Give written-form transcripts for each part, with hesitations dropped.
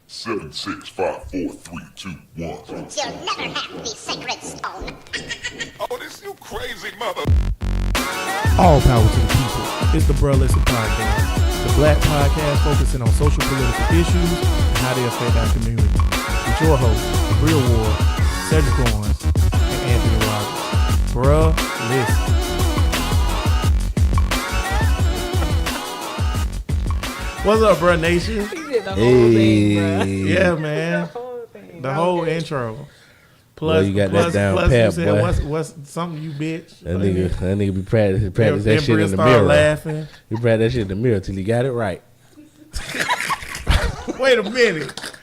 7, 6, 5, 4, 3, 2, 1. You'll never have the sacred stone. Oh, this you crazy mother. All power to the people. It's the Bruh Listen Podcast, the black podcast focusing on social political issues and how they affect our community. With your hosts, Real War, Cedric Owens, and Anthony Roberts. Bruh Listen. What's up, Bruh Nation? He did the whole thing, bro. Yeah, man. The whole intro. Plus, boy, you got that down plus pat, you said, boy. what's something you bitch? That nigga be practice that shit in the started mirror. Laughing. He practice that shit in the mirror till he got it right. Wait a minute.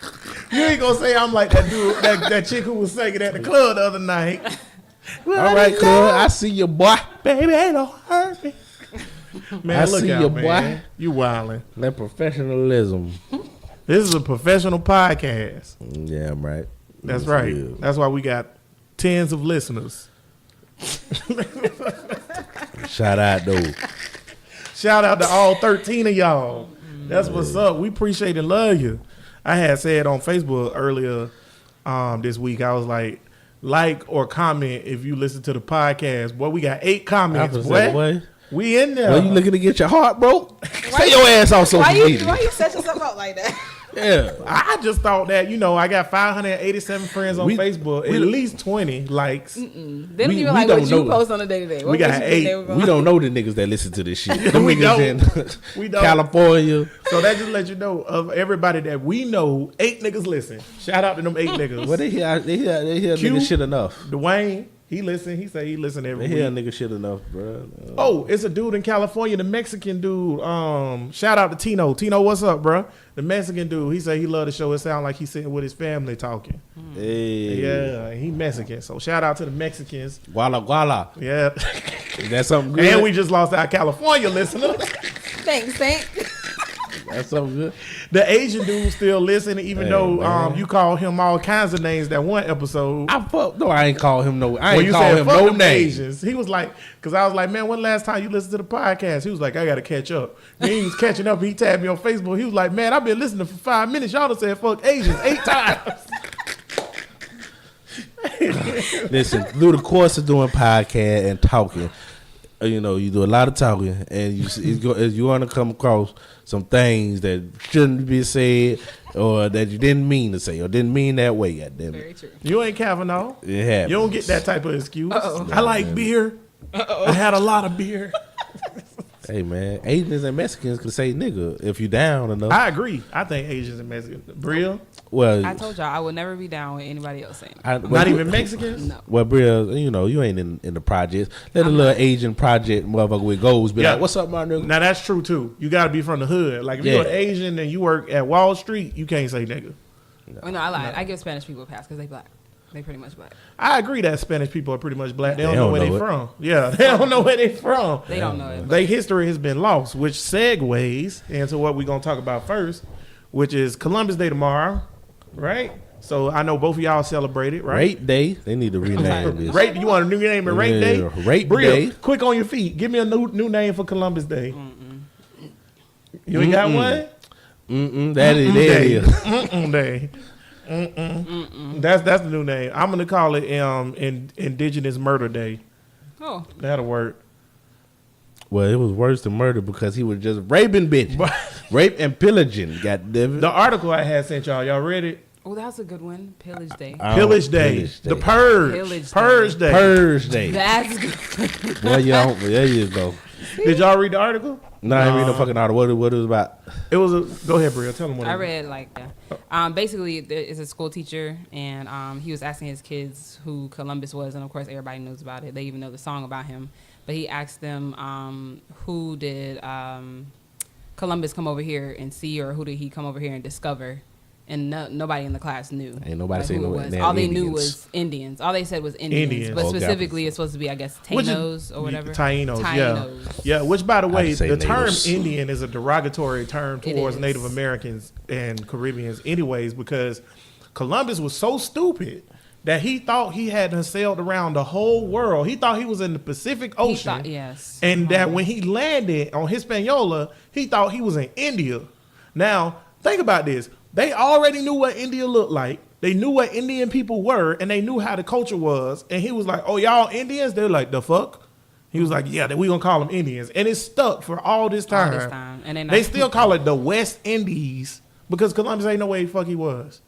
You ain't gonna say I'm like that dude, that chick who was singing at the club the other night. All right, cuz, I see you, boy. Baby, don't hurt me. Man, I look see out, you, man. boy. You wildin'. That professionalism. This is a professional podcast. Yeah, I'm right. That's right. Good. That's why we got tens of listeners. Shout out, though. Shout out to all 13 of y'all. That's what's up. We appreciate and love you. I had said on Facebook earlier this week, I was like or comment if you listen to the podcast. Boy, we got 8 comments. Boy. We in there. Well, you looking to get your heart broke? Stay your ass on social media. Why you set yourself up like that? Yeah. I just thought that, I got 587 friends on Facebook, at least 20 likes. They don't We even like don't what you know. post on a day-to-day. We got 8. We don't know the niggas that listen to this shit. Them We niggas We in don't. California. So that just let you know of everybody that we know, 8 niggas listen. Shout out to them 8 niggas. Well, they hear Q, nigga shit enough. Dwayne, he listen. He say he listen every They hear week. nigga shit enough, bro. Oh, it's a dude in California, the Mexican dude. Shout out to Tino. Tino, what's up, bro? The Mexican dude. He say he love the show. It sound like he's sitting with his family talking. Hey. Yeah, he Mexican. So shout out to the Mexicans. Guala guala. Yeah. Is that something good? And we just lost our California listener. Thanks, Saint. That's something good. The Asian dude still listening, even Hey, though man. you call him all kinds of names that one episode. I ain't call him no. I When ain't you call said him fuck no them name. Asians, he was like, because I was like, man, when last time you listened to the podcast? He was like, I got to catch up. Then he was catching up. He tagged me on Facebook. He was like, man, I've been listening for 5 minutes. Y'all done said fuck Asians 8 times. Listen, through the course of doing podcast and talking, you do a lot of talking, and you're gonna come across some things that shouldn't be said, or that you didn't mean to say, or didn't mean that way. Goddamn Very it, true. You ain't Kavanaugh. it happens. You don't get that type of excuse. Uh-oh. I like beer. I had a lot of beer. Hey man, Asians and Mexicans can say nigga if you down enough. I agree. I think Asians and Mexicans. Bria? Well, I told y'all I would never be down with anybody else saying that. Not even Mexicans? No. Well, Bria, you ain't in the projects. Let a little Asian project motherfucker with goals be like, "What's up, my nigga?" Now that's true too. You got to be from the hood. Like if Yeah. you're an Asian and you work at Wall Street, you can't say nigga. Well, no, I lied. I give Spanish people a pass because they black. They pretty much black. I agree that Spanish people are pretty much black. They don't They know don't where know they it. from. Yeah, they don't know where they from. They don't know it. Their history has been lost, which segues into what we're going to talk about first, which is Columbus Day tomorrow, right? So I know both of y'all celebrate it, right? Rape Day. They need to rename this. Rape, you want a new name in Rape Day? Yeah, Rape Bria, Day. quick on your feet. Give me a new name for Columbus Day. You ain't got one? That Day. is. Day. That's the new name. I'm gonna call it Indigenous Murder Day. Oh, That'll work. Well, it was worse than murder because he was just raping bitches. Rape and pillaging. Goddamn it. The article I had sent y'all read it? oh, that was a good one. Pillage Day. Pillage Day. Pillage Day. The Purge. Pillage Day. Purge Day. Purge Day. That's good. Well, there you go. Did y'all read the article? No, I ain't read no fucking article. What it was about? It was go ahead, Bria. Tell them what I it was. read like that. Basically, there is a school teacher, and he was asking his kids who Columbus was, and of course, everybody knows about it. They even know the song about him. But he asked them, who did Columbus come over here and see, or who did he come over here and discover? And nobody in the class knew. Ain't nobody like, saying who no it was. damn All they knew Indians. was Indians. All they said was Indians. Indians. But Oh, specifically, it's supposed to be, I guess, Which is- Tainos or whatever. Tainos, Tainos. yeah. Which, by the way, just say the term natives. Indian is a derogatory term It towards is. Native Americans and Caribbeans anyways, because Columbus was so stupid that he thought he had sailed around the whole world. He thought he was in the Pacific He Ocean. thought, yes. And that when he landed on Hispaniola, he thought he was in India. Now, think about this. They already knew what India looked like. They knew what Indian people were, and they knew how the culture was. And he was like, "Oh, y'all Indians?" They're like, "The fuck?" He was like, "Yeah, we gonna call them Indians," and it stuck for all this time. And they still call it the West Indies because Columbus ain't no way the fuck he was.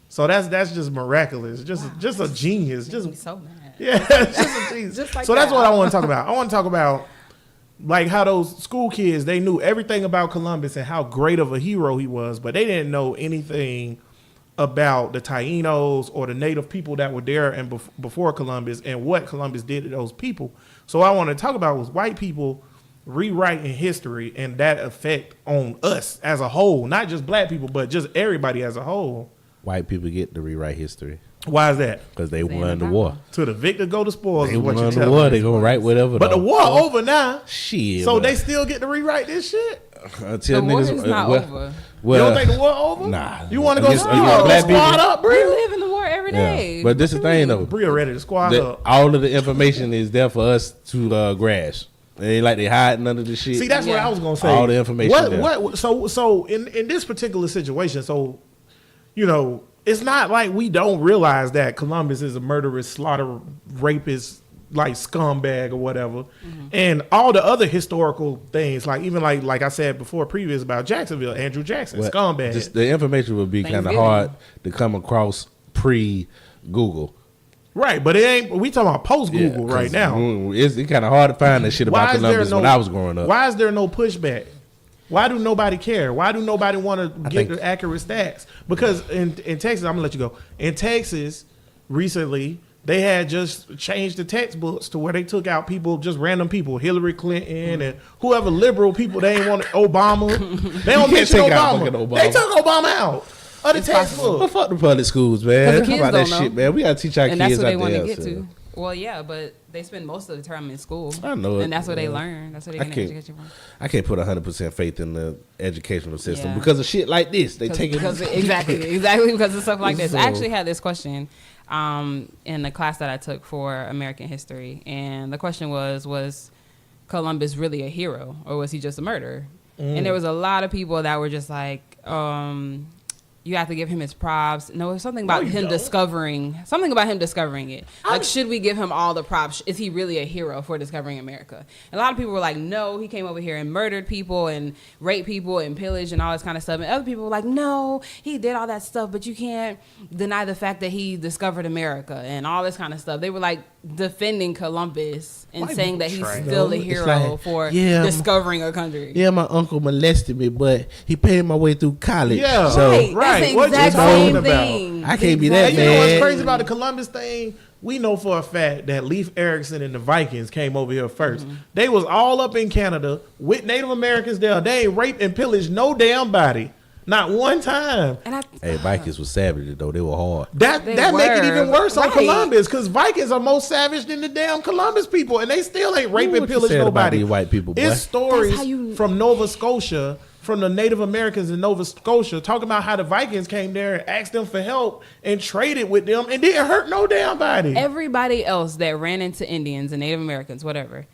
So that's just miraculous. Just a genius. Just so mad. Yeah, just a genius. Just like so that's that. what I want to talk about. I want to talk about like how those school kids, they knew everything about Columbus and how great of a hero he was, but they didn't know anything about the Taínos or the native people that were there and before Columbus and what Columbus did to those people. So I want to talk about was white people rewriting history and that effect on us as a whole, not just black people, but just everybody as a whole. White people get to rewrite history Why is that? because they won the war. To the victor go the spoils. They is what won you the tell war. me. They gonna write whatever. But the war over now. Shit. So bro. they still get to rewrite this shit? Until The war niggas is not over. You don't think the war over? Nah. You want to go Against- squad against black squad people? up, We Bria? live in the war every day. Yeah. But this is the thing though. Bria ready to squad That up. all of the information is there for us to grasp. It ain't like they hiding under the shit. See, that's what Yeah. I was gonna say. All the information there. So in this particular situation, so you know, it's not like we don't realize that Columbus is a murderous, slaughter, rapist, like scumbag or whatever, and all the other historical things, like even like I said before, previous about Jacksonville, Andrew Jackson, But scumbag. just the information would be kind of Thanksgiving. hard to come across pre-Google. Right, but it ain't. We talking about post Google right now. It's kind of hard to find that shit about Columbus when I was growing up. Why is there no pushback? Why do nobody care? Why do nobody want to get think- the accurate stats? Because in Texas, I'm gonna let you go. In Texas, recently they had just changed the textbooks to where they took out people, just random people, Hillary Clinton and whoever liberal people they ain't want Obama. They don't can't mention take out Obama. fucking Obama. They took Obama out of the It's possible. Well, textbook. fuck the public schools, man. the How kids about that don't know. shit, man? We gotta teach our And that's kids what they out want to there. get so. to. Well, yeah, but they spend most of the time in school. I know it, And that's what they yeah. learn. That's what they I get can't- education from. I can't put 100% faith in the educational system Yeah. because of shit like this. They take it. Exactly because of stuff like this. So- I actually had this question in the class that I took for American history, and the question was Columbus really a hero or was he just a murderer? And there was a lot of people that were just like, you have to give him his props. No, it was something about you him don't. discovering it. Like, should we give him all the props? Is he really a hero for discovering America? And a lot of people were like, no, he came over here and murdered people and raped people and pillaged and all this kind of stuff. And other people were like, no, he did all that stuff, but you can't deny the fact that he discovered America and all this kind of stuff. They were like defending Columbus and White saying that people he's trash. still a It's hero like, for yeah, discovering a country. Yeah, my uncle molested me, but he paid my way through college. Yeah. So Right. That's the What you exact talking same about? thing. I can't be The that And exact you know what's man. crazy about the Columbus thing? We know for a fact that Leif Erikson and the Vikings came over here 1st. They was all up in Canada with Native Americans there. They ain't raped and pillaged no damn body. Not one time. And I, Hey, Vikings was savage though. They were hard. That They make it were. even worse on Right. Columbus because Vikings are more savage than the damn Columbus people, and they still ain't rape and What you pillage said about nobody. these white people, boy? It's stories That's how you- from Nova Scotia, from the Native Americans in Nova Scotia, talking about how the Vikings came there and asked them for help and traded with them and didn't hurt no damn body. everybody else that ran into Indians and Native Americans, whatever,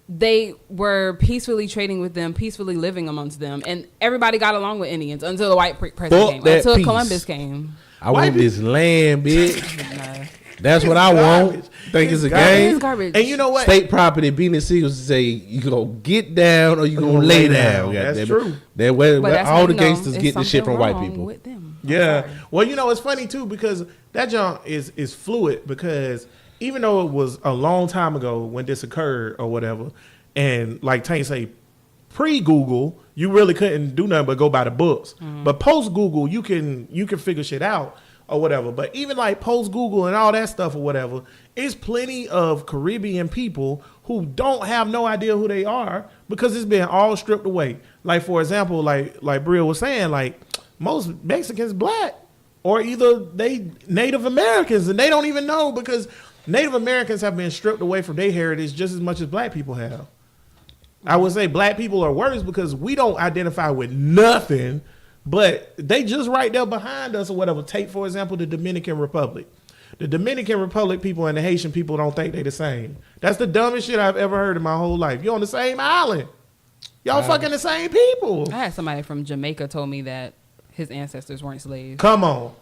they were peacefully trading with them, peacefully living amongst them, and everybody got along with Indians until the white person Fuck came. that Until peace. Columbus came. I want this land, bitch. Nah. That's what I want. Garbage. Think it's a garbage. game? It's garbage. And you know what? State property, Beanie Seals say you gonna get down or you gonna lay down. That's goddamn it. true. That way, But that's all how the you know gangsters it's get the shit something from white wrong people. with them. I'm Yeah. sorry. Well, you know, it's funny too because that junk is fluid because even though it was a long time ago when this occurred or whatever, and like Tank say, pre-Google, you really couldn't do nothing but go by the books. But post-Google, you can figure shit out or whatever. But even like post-Google and all that stuff or whatever, it's plenty of Caribbean people who don't have no idea who they are because it's been all stripped away. Like for example, like Bria was saying, like most Mexicans black or either they Native Americans and they don't even know because Native Americans have been stripped away from their heritage just as much as black people have. I would say black people are worse because we don't identify with nothing, but they just right there behind us or whatever. Take, for example, the Dominican Republic. The Dominican Republic people and the Haitian people don't think they the same. That's the dumbest shit I've ever heard in my whole life. You're on the same island. Y'all fucking the same people. I had somebody from Jamaica told me that his ancestors weren't slaves. Come on.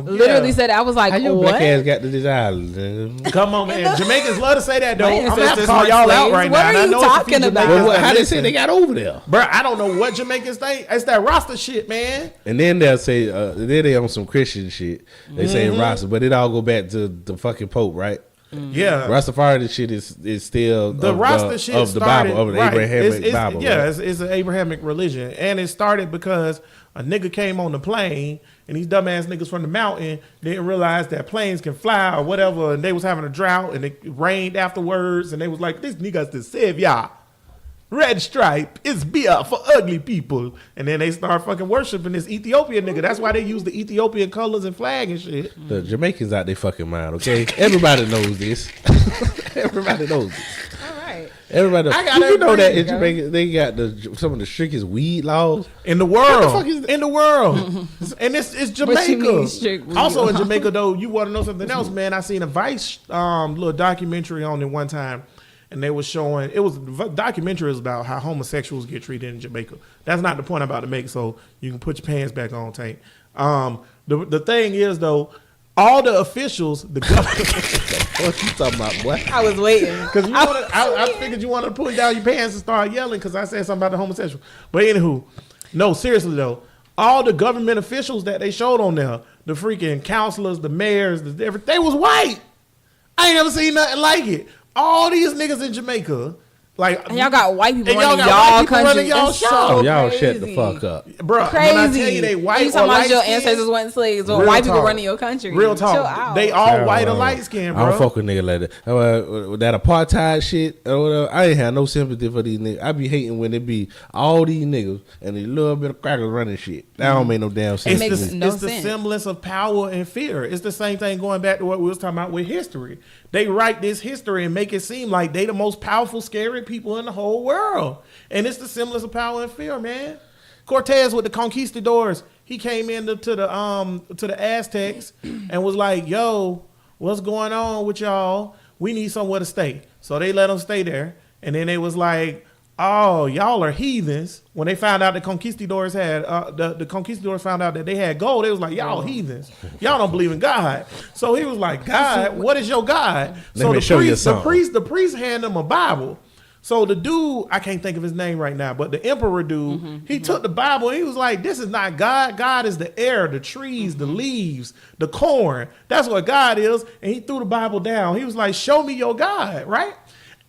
Literally Yeah. said that. I was like, How your what? black ass got to this island? Come on, man. Jamaicans love to say that, though. My I'm going to have to ancestors call weren't y'all out slaves. right What now. are And I you know it's a few talking about? Jamaicans that How they listen. say they got over there? Bro, I don't know what Jamaicans think. It's that Rasta shit, man. And then they'll say, then they on some Christian shit. They say Rasta, but it all go back to the fucking Pope, right? Yeah. Rastafari shit is still The of Rasta shit of the started, Bible, of the right. Abrahamic Bible. Yeah, right? it's an Abrahamic religion. And it started because a nigga came on the plane and these dumbass niggas from the mountain didn't realize that planes can fly or whatever. And they was having a drought and it rained afterwards. And they was like, this nigga's the savior. Red stripe is beer for ugly people. And then they start fucking worshiping this Ethiopian nigga. That's why they use the Ethiopian colors and flag and shit. The Jamaicans out their fucking mind, okay? Everybody knows this. Everybody knows this. All right. Everybody knows. I gotta You know that agree, in Jamaica, they got some of the strictest weed laws. In the world. What the fuck is that? In the world. And it's What you mean, Jamaica. strict weed Also in law? Jamaica, though, you want to know something else, man? I seen a Vice little documentary on it one time. And they was showing, the documentary is about how homosexuals get treated in Jamaica. That's not the point I'm about to make, so you can put your pants back on, Tank. The thing is, though, all the officials, the government. What you talking about, boy? I was waiting. Because I figured you wanted to pull down your pants and start yelling because I said something about the homosexual. But anywho, no, seriously though, all the government officials that they showed on there, the freaking counselors, the mayors, they was white. I ain't never seen nothing like it. All these niggas in Jamaica, like, And y'all got white people And y'all running got y'all white people country. running y'all That's shit. so Y'all crazy. shut the fuck up. bro, Crazy. when I tell you they white You or talking about light your skin, ancestors weren't slaves or real white people talk. running your country? Real Chill talk. out. They all white or light skin, bro. I don't fuck with niggas like that. That apartheid shit or whatever, I ain't have no sympathy for these niggas. I be hating when it be all these niggas and a little bit of crackers running shit. That don't make no damn sense. makes to me. no It's the sense. semblance of power and fear. It's the same thing going back to what we was talking about with history. They write this history and make it seem like they the most powerful, scary people in the whole world. And it's the semblance of power and fear, man. Cortez with the conquistadors, he came into to the Aztecs and was like, yo, what's going on with y'all? We need somewhere to stay. So they let them stay there. And then they was like, oh, y'all are heathens. When they found out the conquistadors had, the conquistadors found out that they had gold, they was like, y'all heathens. Y'all don't believe in God. So he was like, God, what is your God? Let me show you something. The priest handed him a Bible. So the dude, I can't think of his name right now, but the emperor dude, he took the Bible and he was like, this is not God. God is the air, the trees, the leaves, the corn. That's what God is. And he threw the Bible down. He was like, show me your God, right?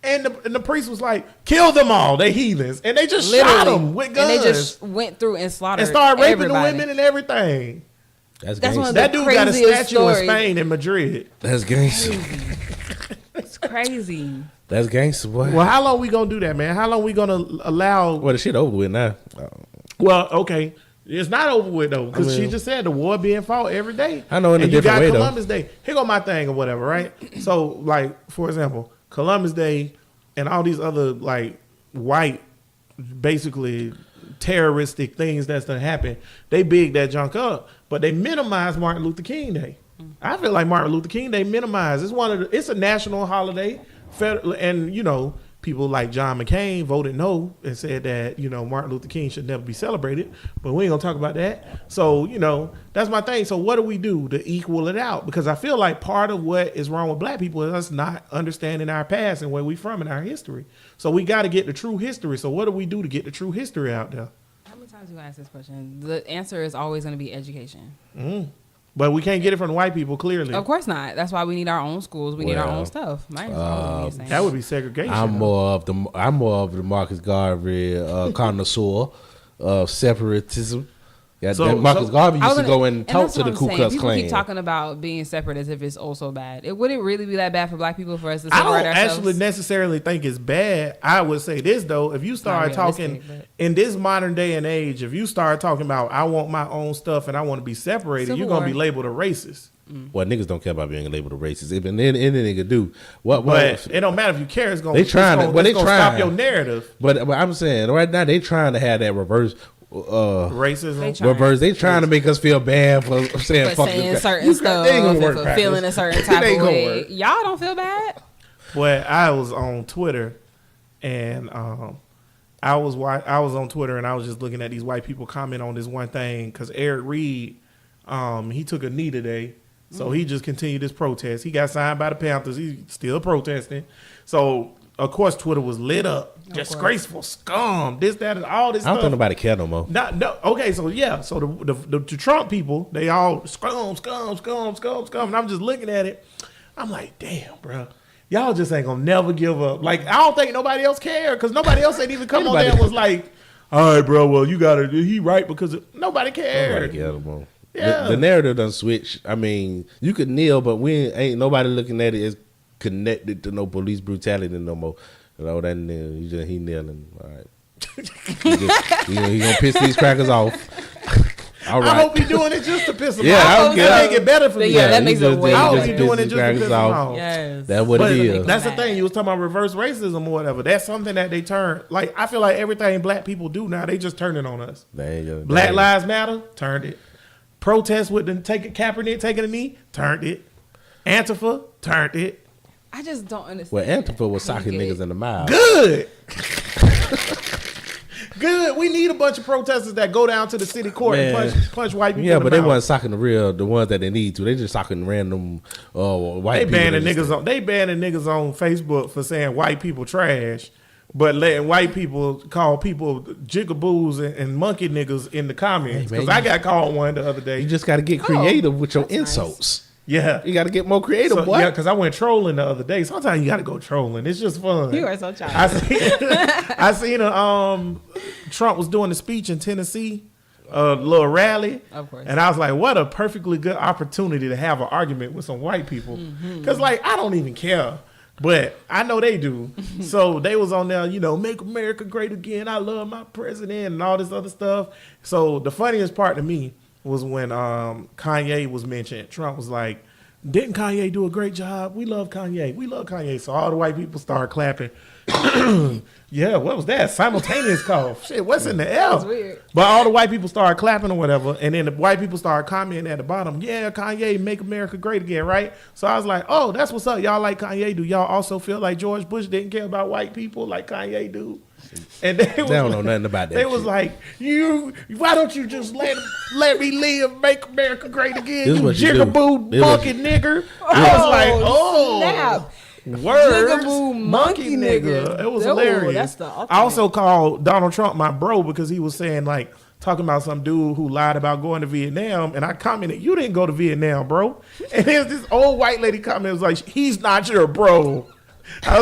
And the priest was like, kill them all, they heathens. And they just shot them with guns. And they just went through and slaughtered and started raping everybody. the women and everything. That's That's one of gangster. the That dude got a craziest statue in stories. Spain in Madrid. That's gangster. It's crazy. That's gangster, boy. Well, how long we gonna do that, man? How long we gonna allow? Well, the shit over with now. Well, okay, it's not over with though, because I mean- she just said the war being fought every day. I know in a and you different got way, though. Columbus Day. Here go my thing or whatever, right? So, like for example, Columbus Day and all these other like white, basically terroristic things that's gonna happen. They big that junk up, but they minimize Martin Luther King Day. I feel like Martin Luther King Day minimized. It's a national holiday, and you know people like John McCain voted no and said that Martin Luther King should never be celebrated. But we ain't gonna talk about that. So that's my thing. So what do we do to equal it out? Because I feel like part of what is wrong with black people is us not understanding our past and where we from in our history. So we got to get the true history. So what do we do to get the true history out there? How many times you ask this question? The answer is always going to be education. But we can't get it from the white people, clearly. Of course not. That's why we need our own schools. We need our own stuff. Mine is always gonna be the same. That would be segregation. I'm more of the Marcus Garvey connoisseur of separatism. Yeah, Marcus Garvey used to go and talk that's to what the I'm Ku saying. Klux People Klan. keep talking about being separate as if it's also bad. Would it really be that bad for black people for us to I separate don't ourselves? actually necessarily think it's bad. I would say this though: if you start talking realistic, but- in this modern day and age, if you start talking about I want my own stuff and I want to be separated, Civil you're gonna be War. labeled a racist. Well, niggas don't care about being labeled a racist. Even any nigga do. What? But it don't matter if you care. It's gonna They trying to- it's well, they gonna trying. stop your narrative. But I'm saying right now they trying to have that reverse. Racism. They trying. Reverse. They trying to make us feel bad for saying For fuck saying this guy. certain stuff, They ain't gonna and work, for crackers. feeling a certain It type ain't of gonna way. work. Y'all don't feel bad? But I was on Twitter and I was on Twitter and I was just looking at these white people comment on this one thing because Eric Reed, he took a knee today, so he just continued his protest. He got signed by the Panthers. He's still protesting. So of course Twitter was lit up. Disgraceful scum. This, that, and all this. I don't stuff. think nobody care no more. No. Okay, so yeah, so the Trump people, they all scum. And I'm just looking at it. I'm like, damn, bro. Y'all just ain't gonna never give up. Like, I don't think nobody else cared because nobody else ain't even come on there and was like, all right, bro, well, you gotta, he right because nobody cared. Nobody care no more. Yeah. The narrative done switch. I mean, you could kneel, but we ain't nobody looking at it as connected to no police brutality no more. You know, that nigga, he kneeling. All right. he gonna piss these crackers off. All right. I hope he doing it just to piss them Yeah, off. I don't care. That make it better for me. Yeah, that makes it way I hope better. he doing it just to piss them off. Yes. That's what But it is. that's the thing. You was talking about reverse racism or whatever. That's something that they turn. Like, I feel like everything black people do now, they just turn it on us. Black Lives Matter, turned it. Protest with the Kaepernick taking a knee, turned it. Antifa, turned it. I just don't understand. Well, Antifa was socking niggas in the mouth. Good. Good. We need a bunch of protesters that go down to the city court and punch white people. Yeah, in but the they mouth. wasn't socking the ones that they need to. They just socking random white people. They banning niggas on Facebook for saying white people trash, but letting white people call people jigaboos and monkey niggas in the comments. Because I got called one the other day. You just got to get creative with your insults. Nice. Yeah. You got to get more creative, boy. Yeah, because I went trolling the other day. Sometimes you got to go trolling. It's just fun. You are so childish. I seen Trump was doing a speech in Tennessee, a little rally. Of course. And I was like, what a perfectly good opportunity to have an argument with some white people. Because, like, I don't even care. But I know they do. So they was on there, make America great again. I love my president and all this other stuff. So the funniest part to me was when Kanye was mentioned. Trump was like, didn't Kanye do a great job? We love Kanye. We love Kanye. So all the white people started clapping. Yeah, what was that? Simultaneous cough. Shit, what's in the L? That's weird. But all the white people started clapping or whatever. And then the white people started commenting at the bottom, yeah, Kanye, make America great again, right? So I was like, oh, that's what's up. Y'all like Kanye. Do y'all also feel like George Bush didn't care about white people like Kanye do? And they don't know nothing about that. They was like, why don't you just let me live, make America great again, you jigaboo monkey nigger? I was like, oh, snap. Words, Jigaboo monkey nigga. It was Ooh, hilarious. that's the ultimate. I also called Donald Trump my bro because he was saying talking about some dude who lied about going to Vietnam, and I commented, you didn't go to Vietnam, bro. And there's this old white lady comment, was like, he's not your bro. I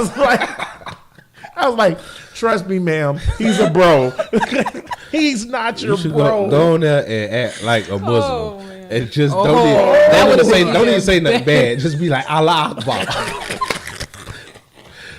was like, trust me, ma'am, he's a bro. He's not your bro. Go on there and act like a Muslim. Oh, man. And just Oh. don't even say nothing bad. Just be like, Allah Akbar.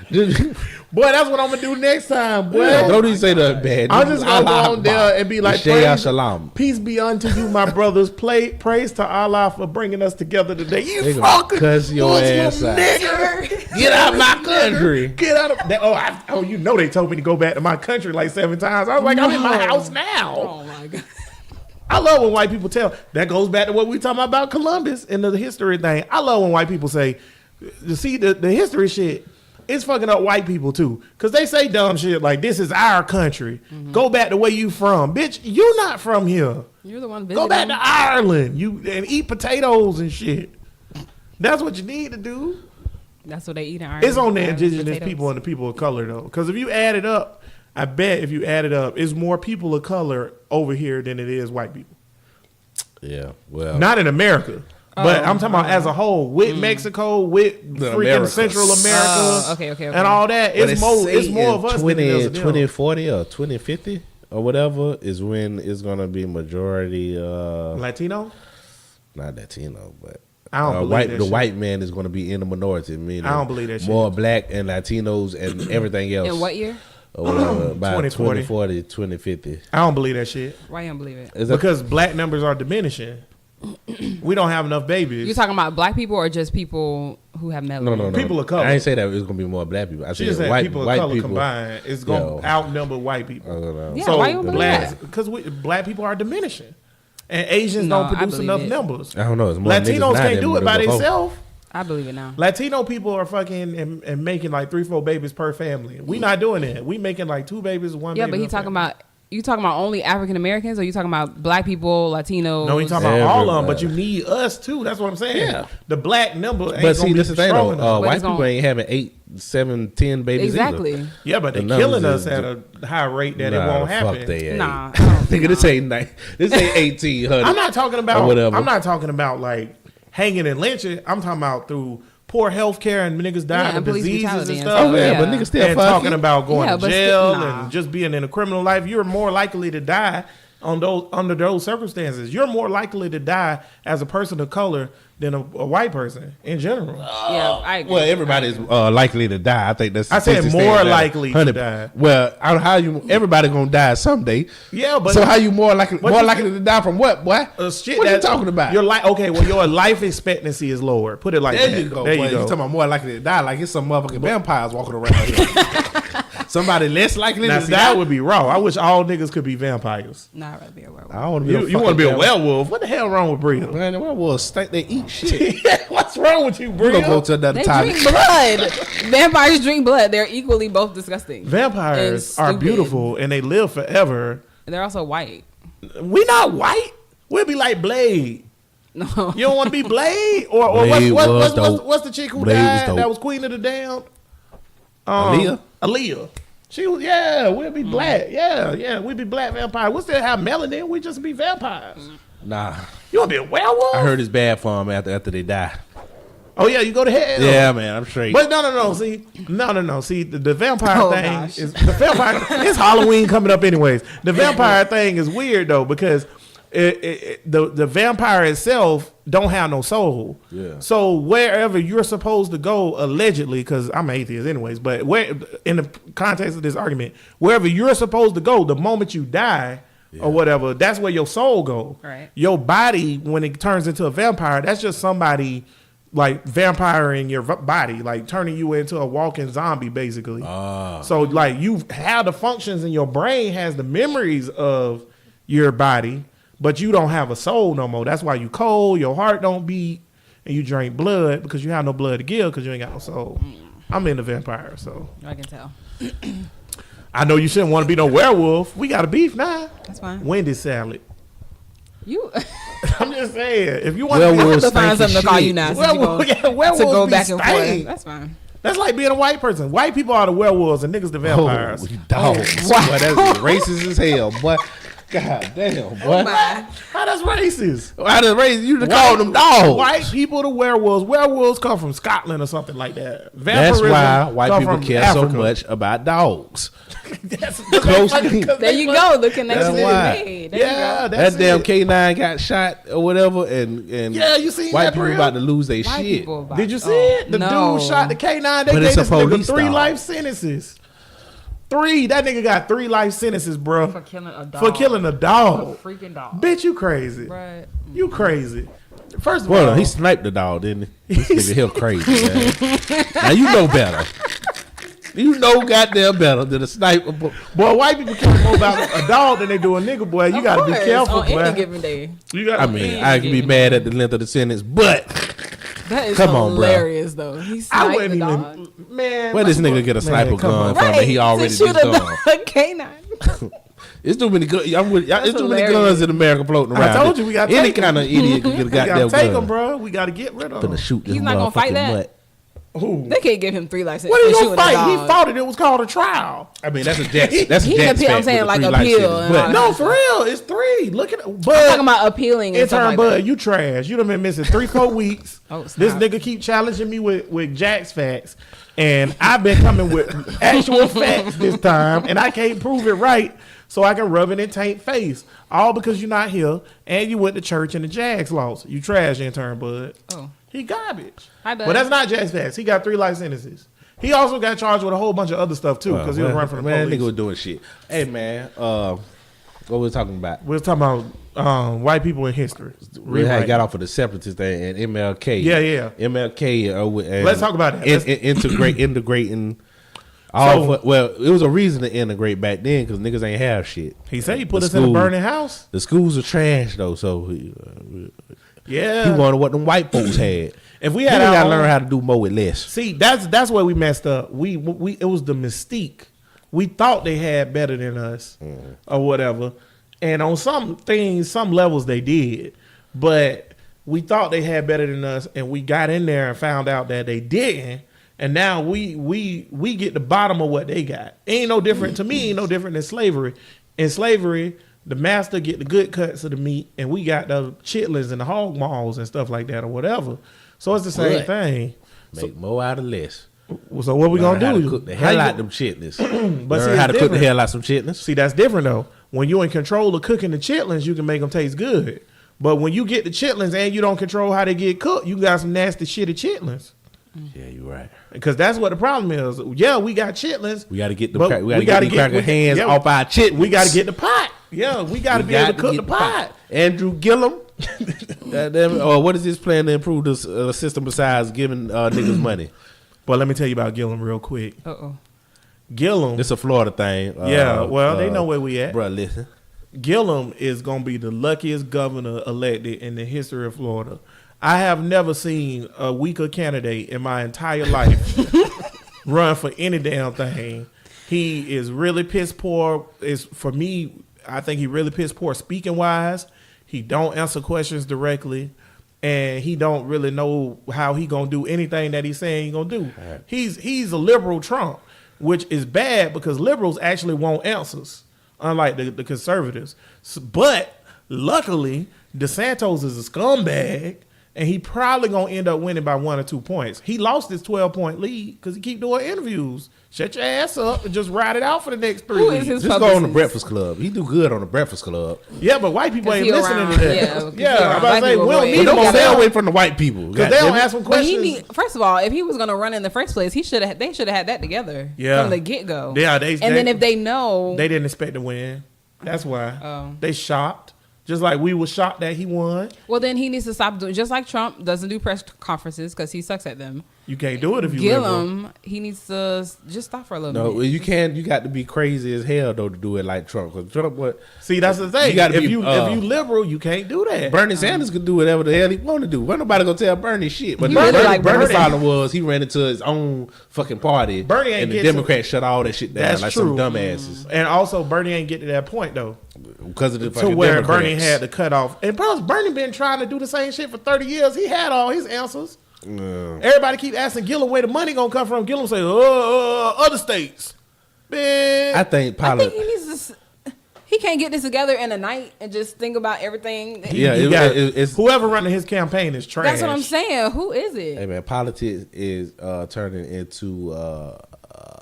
Boy, that's what I'm gonna do next time, boy. Yeah, don't even say nothing bad. I'm just gonna go on there and be like, Shalom. Peace be unto you, my brothers. Praise to Allah for bringing us together today. You fucking cuss your Muslim ass out. nigger. Get out of my country. Get out of that. Oh, you know they told me to go back to my country like 7 times. I was like, I'm in my house now. Oh my god. I love when white people tell. That goes back to what we talking about Columbus and the history thing. I love when white people say, see the history shit. It's fucking up white people too, cause they say dumb shit like this is our country. Go back to where you from, bitch. You not from here. You're the one visiting. Go back to Ireland. And eat potatoes and shit. That's what you need to do. That's what they eat in Ireland. It's on the Irish indigenous potatoes. people and the people of color though, because if you add it up, I bet if you add it up, it's more people of color over here than it is white people. Yeah, well, Not in America. But I'm talking about as a whole, with Mexico, with freaking Americas. Central America, okay. and all that. It's more of us than it is of them. 2040 or 2050 or whatever is when it's gonna be majority Latino. not Latino, but I don't believe that the shit. white man is gonna be in the minority. Meaning I don't believe that shit. More black and Latinos and everything else. In what year? Or whatever, by 2040. 2040, 2050. I don't believe that shit Why you don't believe it? Is that- because black numbers are diminishing. We don't have enough babies. You talking about black people or just people who have melanin? No. People of color. I ain't say that it was gonna be more black people. I She said just said white people of white color people. combined is going to outnumber white people. Yeah, So why you don't believe that? because black people are diminishing, and Asians No, don't I produce believe enough it. numbers. I don't know. It's more niggas Latinos now can't than do it by before. themselves. I believe it now. Latino people are fucking and making like 3-4 babies per family. We not doing that. We making like 2 babies, 1 baby. Yeah, but he talking about. You talking about only African Americans, or you talking about black people, Latinos? No, he talking about all of them, but you need us too. That's what I'm saying. Yeah. The black number ain't But see, gonna this be is the thing strong though. enough. White people ain't having 8, 7, 10 babies Exactly. either. Yeah, but they're The numbers killing us is- at a high rate that it won't happen. Fuck they ain't. Nah, Nigga, this ain't 1800. I'm not talking about. Or whatever. I'm not talking about like hanging and lynching. I'm talking about through poor health care and niggas dying Yeah, of police diseases brutality and and stuff. stuff. Oh yeah, Yeah. but niggas still And fucking. talking about going Yeah, to but jail still, nah. and just being in a criminal life, you're more likely to die on those under those circumstances. You're more likely to die as a person of color than a white person in general. Yeah, I agree. Well, everybody's likely to die. I think that's. I said statistics more saying that. likely to 100 die. Well, how you? Everybody gonna die someday. Yeah, but so how you more likely What you to die from what, boy? shit what you that- talking about? Your okay, well, your life expectancy is lower. Put it like There that. you go. There boy. you go. You talking about more likely to die? Like it's some motherfucking vampires walking around here. Somebody less likely Now, to see, die. that would be raw. I wish all niggas could be vampires. Nah, I'd rather be a werewolf. I don't want to be. You want to be a werewolf? What the hell wrong with Bria? Man, the werewolves stink. They eat shit. What's wrong with you, We're Bria? gonna go to another They topic. drink blood. Vampires drink blood. They're equally both disgusting. Vampires And are stupid. beautiful and they live forever. They're also white. We not white. We'll be like Blade. No. You don't want to be Blade or Blade was dope. what's the chick who Blade was died dope. that was Queen of the Damned? Aaliyah? Aaliyah. She was we'll be black. Yeah, we be black vampires. We still have melanin. We just be vampires. Nah, You want to be a werewolf? I heard it's bad for them after they die. Oh yeah, you go to hell. Yeah, man, I'm straight. But no. See, no. See, the vampire Oh, thing gosh. is the vampire. It's Halloween coming up, anyways. The vampire thing is weird though because the vampire itself don't have no soul. Yeah. So wherever you're supposed to go, allegedly, because I'm an atheist, anyways. But where in the context of this argument, wherever you're supposed to go, the moment you die. Or whatever, that's where your soul go. Right. Your body, when it turns into a vampire, that's just somebody like vampiring your body, like turning you into a walking zombie, basically. So like you have the functions and your brain has the memories of your body, but you don't have a soul no more. That's why you cold, your heart don't beat, and you drink blood because you have no blood to give because you ain't got no soul. I'm into vampire, so I can tell. I know you shouldn't want to be no werewolf. We got a beef now. That's fine. Wendy's salad. You I'm just saying, if you want to Werewolves to find stink something as to call you shit. now. Since you go, werewolves to go be back and forth. stank. That's fine. That's like being a white person. White people are the werewolves and niggas the vampires. Oh, you dogs. Boy, that's racist as hell, boy. God damn, boy. Bye. How that's racist? How does racist? You to call them dogs. White people the werewolves. Werewolves come from Scotland or something like that. That's Vampirism why white come people from care Africa. so much about dogs. That's Close because to- There you go. The connection is why. made. There you Yeah, go. that's That damn it. K9 got shot or whatever, and Yeah, you seen white that, people Bria? about to lose their White shit. people about- Did you see Oh, it? The no. dude shot the K9. They But gave it's a this nigga police 3 dog. life sentences. 3. That nigga got 3 life sentences, bro. For killing a dog. For killing a dog. freaking dog. Bitch, you crazy. Right. You crazy. First of Well, all, he sniped the dog, didn't he? This nigga hell crazy, man. Now you know better. You know goddamn better than a sniper. boy, white people care more about a dog than they do a nigga, boy. You Of gotta be course, careful, on boy. any given day. You gotta, I mean, I can be mad at the length of the sentence, but That is Come on, bro. hilarious, though. He I sniped wouldn't the even, dog. man. where this nigga get a sniper come gun on. from? And he already to shoot just a gone. dog, canine. It's too many guns. It's too many hilarious. guns in America floating I around. told you we gotta Any take 'em. kind of idiot can get a We gotta goddamn take gun. him, bro. We gotta get rid of Finna him. shoot this He's not gonna fight motherfucking that? mutt. Who? They can't give him 3 life What are you sentences. gonna fight? He fought it. It was called a trial. I mean, that's a Jackson. That's a He can Jackson. appeal, I'm saying, like, appeal and But all No, for real, it's 3. Look at I'm Bud. talking about appealing and stuff Intern like Bud, that. you trash. You done been missing 3-4 weeks. Oh, This stop. nigga keep challenging me with Jack's facts, and I've been coming with actual facts this time, and I can't prove it right, so I can rub it in Taint face. All because you're not here, and you went to church and the Jags lost. You trash, Intern Bud. Oh. He garbage. Hi, Bud. But that's not Jack's facts. He got 3 life sentences. He also got charged with a whole bunch of other stuff too, because he was running from the man, police. nigga was doing shit. Hey man, what we talking about? We was talking about white people in history. We had got off of the separatist thing and MLK. Yeah. MLK. And Let's talk about that. Integrating. Well, it was a reason to integrate back then because niggas ain't have shit. He said he put The us in a school- burning house. The schools are trash though, so Yeah. He wanted what them white folks had. If we We had gotta our learn own, how to do more with less. see, that's where we messed up. We it was the mystique. We thought they had better than us or whatever, and on some things, some levels they did, but we thought they had better than us, and we got in there and found out that they didn't. And now we get the bottom of what they got. Ain't no different to me. Ain't no different than slavery. In slavery, the master get the good cuts of the meat, and we got the chitlins and the hog maws and stuff like that or whatever. So it's the same But thing. Make more out of less. So what we Learn gonna how do? to cook the How hell you out go- them chitlins. But see, Learn how to it's cook the different. hell out some chitlins. See, that's different though. When you in control of cooking the chitlins, you can make them taste good. But when you get the chitlins and you don't control how they get cooked, you got some nasty shitty chitlins. Yeah, you're right. Because that's what the problem is. Yeah, we got chitlins. We got to get the but we got to get cracker hands off our chitlins. We got to get the pot. Yeah, we got to be able to cook the pot. Andrew Gillum, or what is his plan to improve the system besides giving niggas money? But let me tell you about Gillum real quick. Gillum, It's a Florida thing. yeah, well, they know where we at. Bro, listen. Gillum is going to be the luckiest governor elected in the history of Florida. I have never seen a weaker candidate in my entire life run for any damn thing. He is really piss poor. For me, I think he really piss poor speaking wise. He don't answer questions directly, and he don't really know how he gonna do anything that he's saying he gonna do. Right. He's a liberal Trump, which is bad because liberals actually want answers, unlike the conservatives. But luckily, DeSantis is a scumbag, and he probably gonna end up winning by 1 or 2 points. He lost his 12-point lead because he keep doing interviews. Shut your ass up and just ride it out for the next 3 Who weeks. is his Just go on the publicist? Breakfast Club. He do good on the Breakfast Club. Yeah, but white people 'Cause ain't he listening around- to that. yeah, 'cause he I'm around about to white say, people, we don't but need he them Don't on stay there away from the white people. because they don't ask some But questions. first of all, if he was gonna run in the first place, they should have had that together Yeah. from the get go. Yeah, and then if they know, They didn't expect to win. That's why. Oh. They shocked. Just like we were shocked that he won. well, then he needs to stop doing. Just like Trump doesn't do press conferences because he sucks at them. You can't do it if you liberal. Gillum, he needs to just stop for a little No, bit. you can't. You got to be crazy as hell though to do it like Trump. Because Trump, what? See, that's the thing. You gotta if be, you liberal, you can't do that. Bernie Sanders could do whatever the hell he want to do. Wasn't nobody gonna tell Bernie shit. But You really like Bernie's Bernie. problem was he ran into his own fucking party. Bernie ain't and the get to- Democrats shut all that shit down That's like true. some dumbasses And also, Bernie ain't get to that point though, because of the to fucking where Democrats. Bernie had to cut off. And plus, Bernie been trying to do the same shit for 30 years. He had all his answers. Everybody keep asking Gillum where the money gonna come from. Gillum say, other states. Man, I think I think he needs to. He can't get this together in a night and just think about everything. Yeah, he it- got- it's- whoever running his campaign is trash. That's what I'm saying. Who is it? Hey man, politics is turning into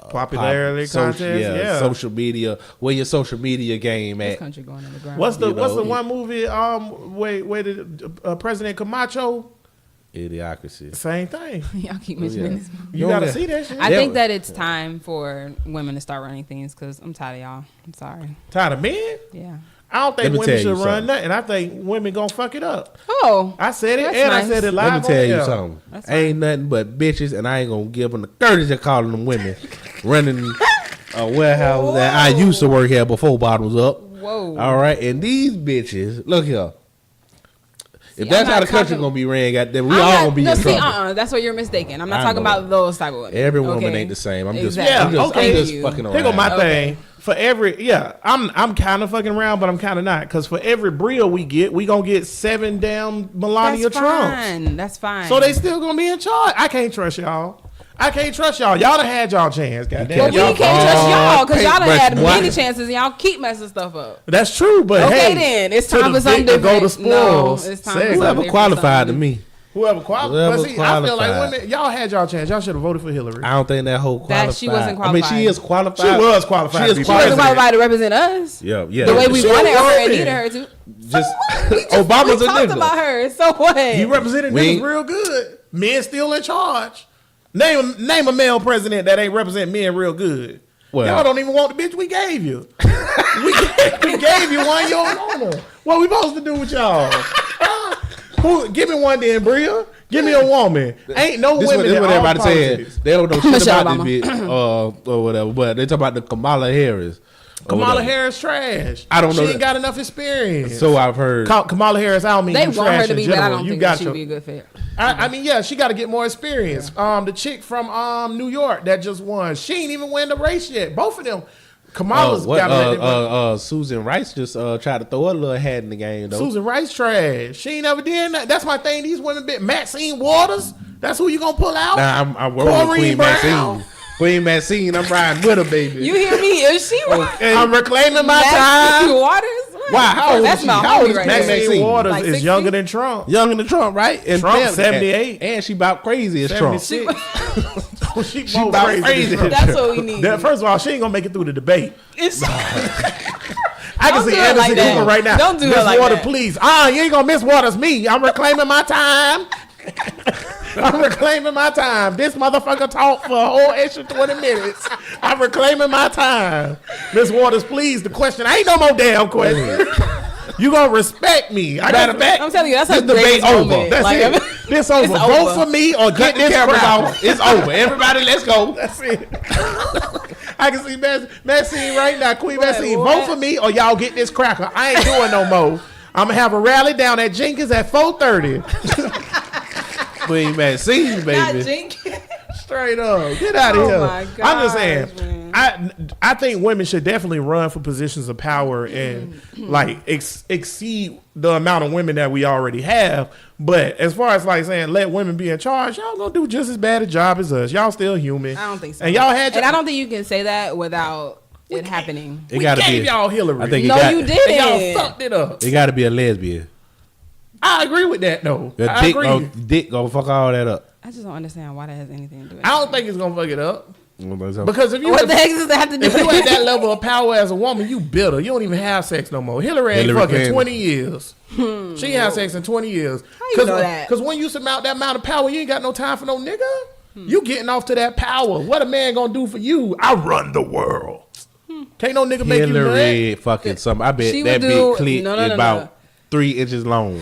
Popularity contest. Yeah. social media. Where your social media game This at? country going in the ground. What's the You know, one movie? Where the President Camacho? Idiocracy. Same thing. Y'all keep mentioning Yeah. this movie. You You gotta don't see that shit. I Yeah. think that it's time for women to start running things because I'm tired of y'all. I'm sorry. Tired of men? Yeah. I don't Let think me women tell you should run something. nothing. I think women gonna fuck it up. Oh, I said it That's and nice. I said it live Let me on tell you air. something. That's Ain't nothing but bitches, and I ain't gonna give them the courtesy of calling them women running a warehouse that I used to work here before bottoms up. whoa. All right, and these bitches, look here. If See, that's I'm how not the country talking- gonna be ran, goddamn, we I'm all not- gonna be no, in see, trouble. That's where you're mistaken. I'm not I talking know. about those type of women. Every woman Okay? ain't the same. I'm just, Exactly. I'm Okay. just Thank you. fucking around. Here go my Okay. thing. For every I'm kind of fucking around, but I'm kind of not. Because for every Bria we gonna get 7 damn Melania That's Trumps. fine. That's fine. So they still gonna be in charge. I can't trust y'all. I can't trust y'all. Y'all done had y'all chance, goddamn. But we Y'all- can't trust y'all because y'all done paintbrush had one. many chances and y'all keep messing stuff up. That's true, but Okay, hey, then it's to time the for something victor go different. the spoils. No, it's time Say for it. something Whoever different, qualified to something me. Whoever qualified. Whoever But see, I feel like qualified. women, y'all had y'all chance. Y'all should have voted for Hillary. I don't think that whole qualified. That she wasn't I mean, she qualified. is qualified. She was qualified She to is be She wasn't president. qualified to represent us. Yeah, yeah. The way we She wanted a her and woman. needed her to. just We Obama's a talked nigga. about her. So what? He represented We niggas ain't- real good. Men still in charge. Name a male president that ain't represent men real good. Well- Y'all don't even want the bitch we gave you. we gave you one. You don't want her. What we supposed to do with y'all? Give me one then, Bria. Give me a woman. Ain't no This women is in what all everybody politics. said. They don't know shit Michelle about Obama. this bitch or whatever. But they talk about the Kamala Harris. Kamala Harris trash. I don't know She that. ain't got enough experience. So I've heard. Kamala Harris, I don't mean They you want her trash to in be, but I general. don't You think got that she'd your- be a good fit. I mean, yeah, she got to get more experience. The chick from New York that just won, she ain't even win the race yet. Both of them, Kamala's got to Susan Rice just tried to throw a little hat in the game though. Susan Rice trash. She ain't never did that. That's my thing. These women bit Maxine Waters. That's who you gonna pull out? Nah, I'm worried with Queen Maxine. Queen Maxine, I'm riding with her, baby. You hear me? Is she? I'm reclaiming my Maxine time. Waters? What? Why? How old is That's she? my How old homie is right Maxine? there. Maxine Waters Like is 60? younger than Trump. Younger than Trump, right? And Trump, damn, 78. and she about crazy as Trump. 76. she about both crazy. That's what we need. First of all, she ain't gonna make it through the debate. It's, I can Don't see do it Anderson like that. Cooper right now. Don't do Miss it like Waters, that. please. You ain't gonna miss Waters me. I'm reclaiming my time. I'm reclaiming my time. This motherfucker talked for a whole extra 20 minutes. I'm reclaiming my time. Miss Waters, please. The question ain't no more damn question. You gonna respect me. I got to back. I'm telling you, that's This a debate greatest over. moment. That's Like, it. I mean, This over. it's Vote over. for me or Cut get the this cameras crap. off. It's over. Everybody, let's go. That's it. I can see Maxine right now. Queen Maxine, what? vote for me or y'all get this cracker. I ain't doing no more. I'm going to have a rally down at Jenkins at 4:30. Queen Maxine, Not baby. Jenkins. Straight up. Get out of Oh here. my I'm just gosh, saying. man. I think women should definitely run for positions of power and like exceed the amount of women that we already have. But as far as like saying let women be in charge, y'all gonna do just as bad a job as us. Y'all still human. I don't think so. And y'all had. And I don't think you can say that without it happening. It We gotta gave be. y'all Hillary. I think No, you and didn't. y'all fucked it up. it got to be a lesbian. I agree with that though. Your I agree. dick gonna fuck all that up. I just don't understand why that has anything to do with it. I don't think it's gonna fuck it up Because because if you What the heck does that have to do if with you at it? that level of power as a woman, you bitter. You don't even have sex no more. Hillary ain't Hillary fucking Clinton. 20 years. She ain't had sex in 20 years. you know that? Because when you surmount that amount of power, you ain't got no time for no nigga. You getting off to that power. What a man gonna do for you? I run the world. Can't no nigga make you nut. Hillary fucking something. I bet She that would big do- clit no, no, is no, about no. 3 inches long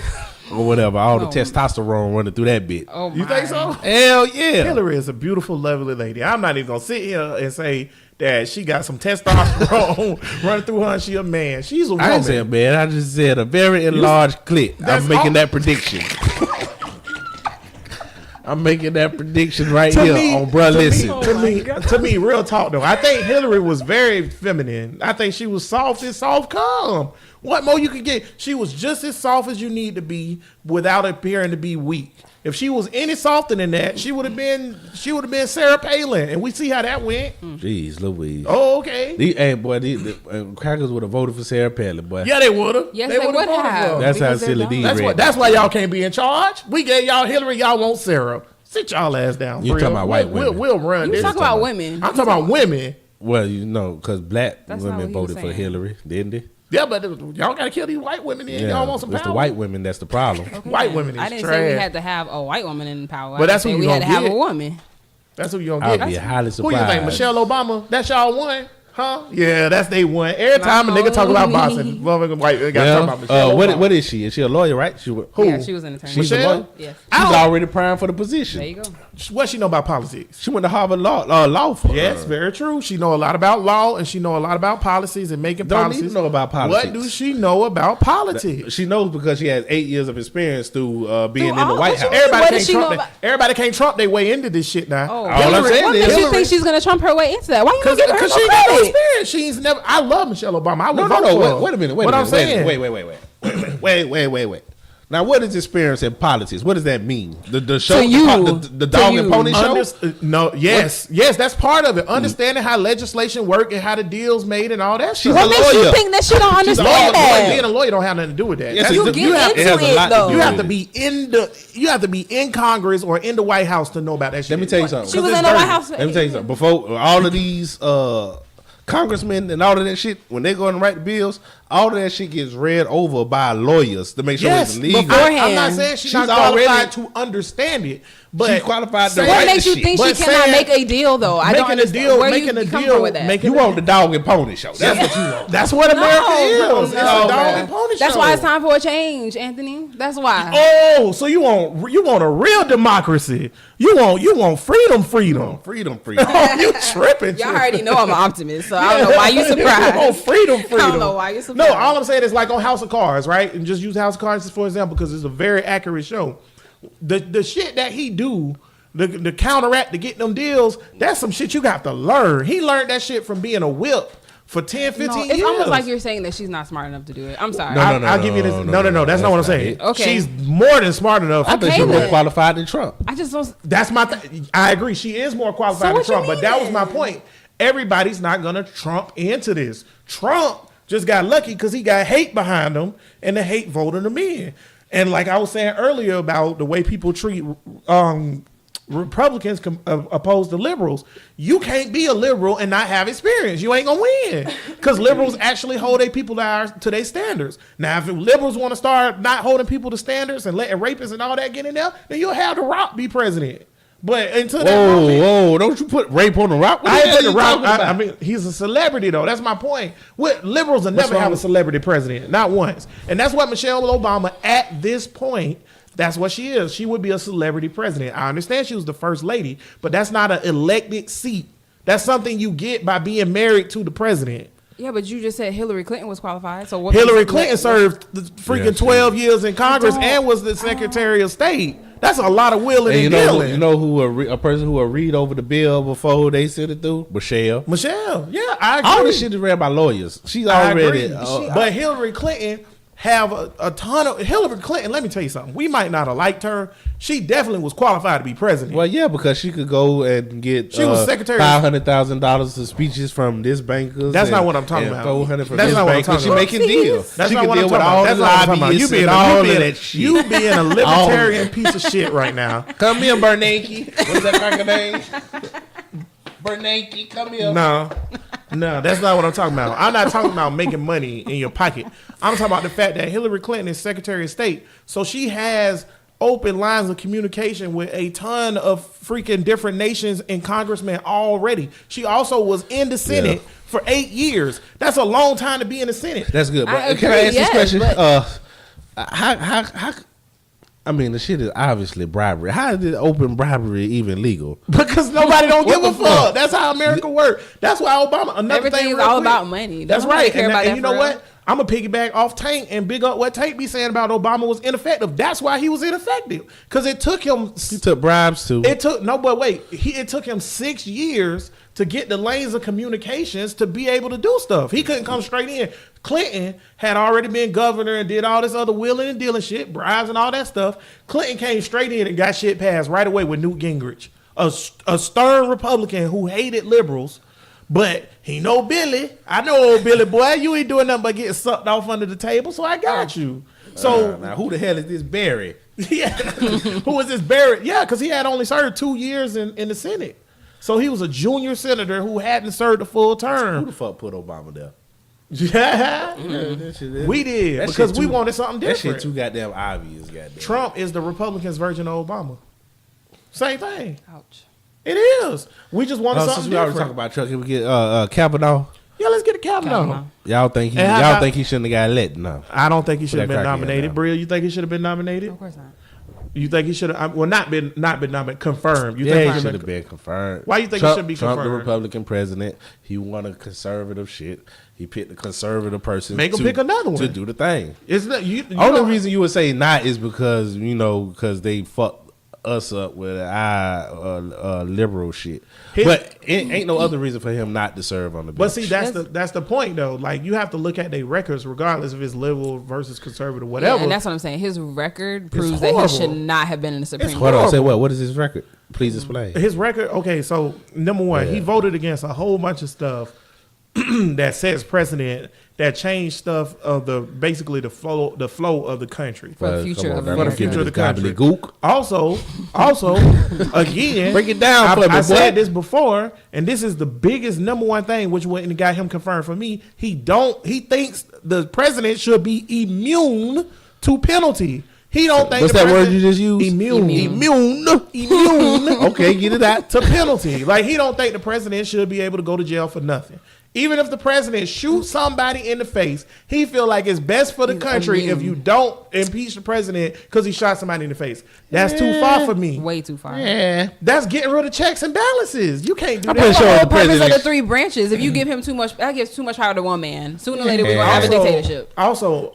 or whatever. All the No. testosterone running through that bit. Oh my. You think so? Hell yeah. Hillary is a beautiful, lovely lady. I'm not even gonna sit here and say that she got some testosterone running through her and she a man. She's a woman. I didn't say a man. I just said a very enlarged clit. That's I'm making all- that prediction. I'm making that prediction right To here me- on Bruh to me- Listen. to me, real talk though. I think Hillary was very feminine. I think she was soft as soft come. What more you could get? She was just as soft as you need to be without appearing to be weak. If she was any softer than that, she would have been Sarah Palin, and we see how that went. Jeez Louise. Oh, okay. These crackers would have voted for Sarah Palin, boy. Yeah, they would have. Yes, they would would've voted have. for her. That's how Because they're silly dumb. these That's red. what. That's why y'all can't be in charge. We gave y'all Hillary. Y'all want Sarah. Sit y'all ass down. You for talking real. about white We'll women. run. You this. talk about women. I'm talking about women. Well, you know, because black That's not women what he was voted for saying. Hillary, didn't they? Yeah, but y'all gotta kill these white women. Then y'all want some power. it's the white women that's the problem. White women is I didn't trash. say we had to have a white woman in power. But I that's said who you we had to gonna have get. a woman. That's who you gonna I'll get. be highly Who you think? surprised. Michelle Obama? That's y'all one, huh? Yeah, that's they one. Every time a nigga talk about boxing, motherfucking white, they gotta talk about Michelle Obama. what is she? Is she a lawyer, right? Who? Yeah, she was an attorney. She's a Michelle? lawyer? Yes. I She's don't- already primed for the position. There you go. What she know about politics? She went to Harvard law for Yes, very true. She know a lot about law and she know a lot about policies and making Don't policies. need to know about politics. What do she know about politics? She knows because she has 8 years of experience through being in the all- White what you House. mean? Everybody What can't does she Trump. know about- Everybody can't Trump their way into this shit now. Oh, All I'm Hillary, saying what is makes you Hillary- think she's gonna Trump her way into that? Why you not giving her Because no she ain't got no credit? experience. She's never. I love Michelle Obama. I would vote for her. Wait a minute. What I'm saying. Wait. Now, what is experience in politics? What does that mean? The show, To you. the dog To and you. pony show. Yes, that's part of it. Understanding how legislation work and how the deals made and all that shit. She's What a makes lawyer. you think that she don't She's a understand lawyer. that? Being a lawyer don't have nothing to do with that. Yes, That's- it does. You get it has into a lot it, to though. do You with have it. to be you have to be in Congress or in the White House to know about that shit. Let me tell you something. She was it's in the White dirty. House. Let me tell you something. Before all of these congressmen and all of that shit, when they go and write the bills, all of that shit gets read over by lawyers to make sure Yes, it's legal. I'm not saying she's not already qualified to understand it, but she's qualified to saying- What write makes the you shit. think she But cannot saying- make a deal though? I don't making a understand. deal, Where making you a come deal, from with that? making You want the dog and pony show. That's what you want. That's what America No, is. It's a no, dog man. and pony That's show. why it's time for a change, Anthony. That's why. Oh, so you want a real democracy? You want freedom? Freedom. Oh, you tripping? Y'all already know I'm an optimist, so I don't know why you surprised. Oh, freedom. I don't know why you surprised. No, all I'm saying is like on House of Cards, right? And just use House of Cards for example because it's a very accurate show. The shit that he do, the counteract to get them deals, that's some shit you got to learn. He learned that shit from being a whip for 10, 15 No, years. it's almost like you're saying that she's not smart enough to do it. I'm sorry. No, I'll give you this. No, that's not what I'm saying. it. Okay. She's more than smart enough. I think Okay, she's more then. qualified than Trump. I just don't. That's my. I agree. She is more qualified So than what you Trump, but that was mean? my point. Everybody's not gonna Trump into this. Trump just got lucky because he got hate behind him, and the hate voted him in. And like I was saying earlier about the way people treat Republicans opposed to liberals, you can't be a liberal and not have experience. You ain't gonna win because liberals actually hold their people to their standards. Now, if liberals want to start not holding people to standards and letting rapists and all that get in there, then you'll have The Rock be president. But until that moment, Whoa! Don't you put rape on the rock? What I the ain't hell put you The Rock. talking about? I mean, he's a celebrity though. That's my point. What liberals will never wrong have a with- celebrity president, not once. And that's what Michelle Obama at this point. That's what she is. She would be a celebrity president. I understand she was the first lady, but that's not an elected seat. That's something you get by being married to the president. Yeah, but you just said Hillary Clinton was qualified. So what? Hillary Clinton served the Yeah, freaking she 12 years in Congress don't- and was the Secretary of State. That's a lot of willing And and you dealing. know who a person who will read over the bill before they send it through? Michelle. Michelle, yeah, I agree. All this shit is read by lawyers. She's I already. agree. But Hillary Clinton have a ton of Hillary Clinton. Let me tell you something. We might not have liked her. She definitely was qualified to be president. well, yeah, because she could go and get She was Secretary- $500,000 of speeches from this banker. That's not what I'm talking about. $400 from That's this not what I'm banker. talking She about. making deals. That's she not can what deal I'm with talking all about. the That's not what I'm talking about. lobbyists and all of that shit. You being a libertarian piece of shit right now. Come here, Bernanke. What's that cracker name? Bernanke, come here. No, that's not what I'm talking about. I'm not talking about making money in your pocket. I'm talking about the fact that Hillary Clinton is Secretary of State, so she has open lines of communication with a ton of freaking different nations and congressmen already. She also was in the Senate for 8 years. That's a long time to be in the Senate. That's good. But I can I agree, ask yes, this question? but- How? I mean, the shit is obviously bribery. How is open bribery even legal? Because nobody don't give a What the fuck? fuck. That's how America works. That's why Obama. Another Everything thing is real all quick. about money. That's Don't nobody right. care And, about and that you know for real. what? I'm gonna piggyback off Tank and big up what Tank be saying about Obama was ineffective. That's why he was ineffective. Because it took him. He took bribes too. It took no, but wait. It took him 6 years to get the lanes of communications to be able to do stuff. He couldn't come straight in. Clinton had already been governor and did all this other wheeling and dealing shit, bribes and all that stuff. Clinton came straight in and got shit passed right away with Newt Gingrich, a stern Republican who hated liberals. But he know Billy. I know old Billy boy. You ain't doing nothing but getting sucked off under the table, so I got you. So now who the hell is this Barry? yeah, who was this Barrett? Yeah, because he had only served 2 years in the Senate. So he was a junior senator who hadn't served a full Who term. the fuck put Obama there? Yeah, That shit- we did that because shit we too- wanted something That shit different. too goddamn obvious. Goddamn. Trump is the Republicans' version of Obama. Same thing. Ouch. It is. We just wanted Since something we already different. talking about Trump, can we get Kavanaugh? Yeah, let's get a Kavanaugh. Kavanaugh. Y'all think And how y'all about- think he shouldn't have got elected? No. I don't think he should have that been crackhead nominated. now. Bria, you think he should have been nominated? Of course not. You think he should have? Well, not been nominated. Confirmed. You Yeah, think he he should have been confirmed. Why you think he Trump, should be Trump, the confirmed? Republican president, he wanted conservative shit. He picked a conservative person. Make him to- pick another one. to do the thing. Isn't that you? Only know- reason you would say not is because because they fucked us up with our liberal shit. His- But it ain't no other reason for him not to serve on the bench. But see, that's the point though. Like you have to look at their records, regardless if it's liberal versus conservative, Yeah, whatever. and that's what I'm saying. His record proves that he horrible. should not have been in the Supreme It's Court. Hold on, say horrible. what? What is his record? Please explain. His record. Okay, so number one, Yeah. he voted against a whole bunch of stuff that sets precedent, that change stuff of basically the flow of the country. For the future of For the future of the country. Gook. Also, again, break it down for me. I boy. said this before, and this is the biggest number one thing, which went and got him confirmed for me. He thinks the president should be immune to penalty. He don't think. What's that word you just used? Immune. Okay, get it out. To penalty. Like, he don't think the president should be able to go to jail for nothing. Even if the president shoots somebody in the face, he feel like it's best for the country if you don't impeach the president because he shot somebody in the face. That's too far for me. Way too far. Yeah. That's getting rid of checks and balances. You can't do I'm that. pretty sure The the whole purpose of president. the three branches. If you give him too much, that gives too much power to one man. Sooner or later, we're gonna have a dictatorship. Also,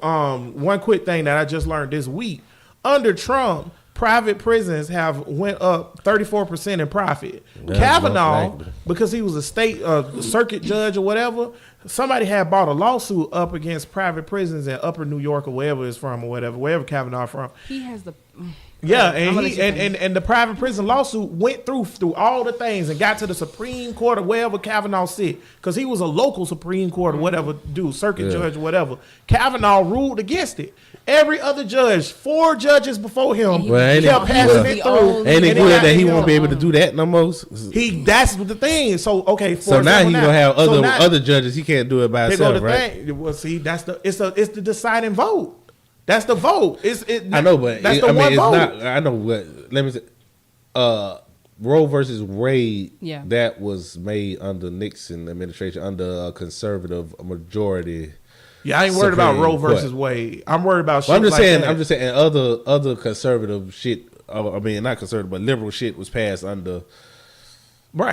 one quick thing that I just learned this week: under Trump, private prisons have went up 34% in profit. Kavanaugh, because he was a state circuit judge or whatever, somebody had bought a lawsuit up against private prisons in Upper New York or wherever it's from or wherever Kavanaugh from. He has the. Yeah, and the private prison lawsuit went through all the things and got to the Supreme Court or wherever Kavanaugh sit, because he was a local Supreme Court or whatever dude, circuit judge or whatever. Kavanaugh ruled against it. Every other judge, 4 judges before him, kept passing it through. Ain't it good that he won't be able to do that no more? That's the thing. So okay, so now he's gonna have other judges. He can't do it by himself, right? Well, see, it's the deciding vote. That's the vote. I know, but that's the one one vote. Not, I know what. Let me say, Roe versus Wade. Yeah. That was made under Nixon administration under a conservative majority. Yeah, I ain't worried about Roe Supreme versus Wade. I'm worried about shit I'm just like saying. that. I'm just saying. Other conservative shit. I mean, not conservative, but liberal shit was passed under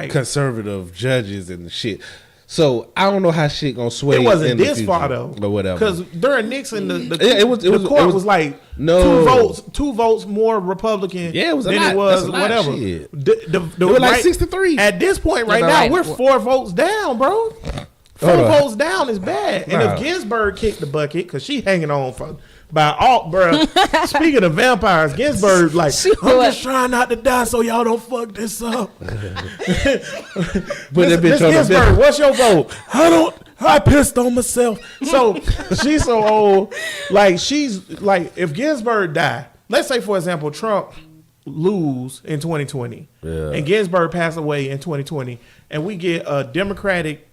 conservative judges and shit. So I don't know how shit gonna sway. It wasn't in the this future, far though, or whatever. Because during Nixon, the court was like no. two votes more Republican. Yeah, it was than a lot. it was That's a lot whatever. of shit. They were like 63 at this point right but now. right. We're 4 votes down, bro. 4 votes down is bad. And if Ginsburg kicked the bucket, because she hanging on by all, bro. Speaking of vampires, Ginsburg like, I'm just trying not to die so y'all don't fuck this up. Miss Ginsburg, what's your vote? I pissed on myself. So she's so old. Like, she's like, if Ginsburg die, let's say for example Trump lose in 2020 and Ginsburg pass away in 2020, and we get a Democratic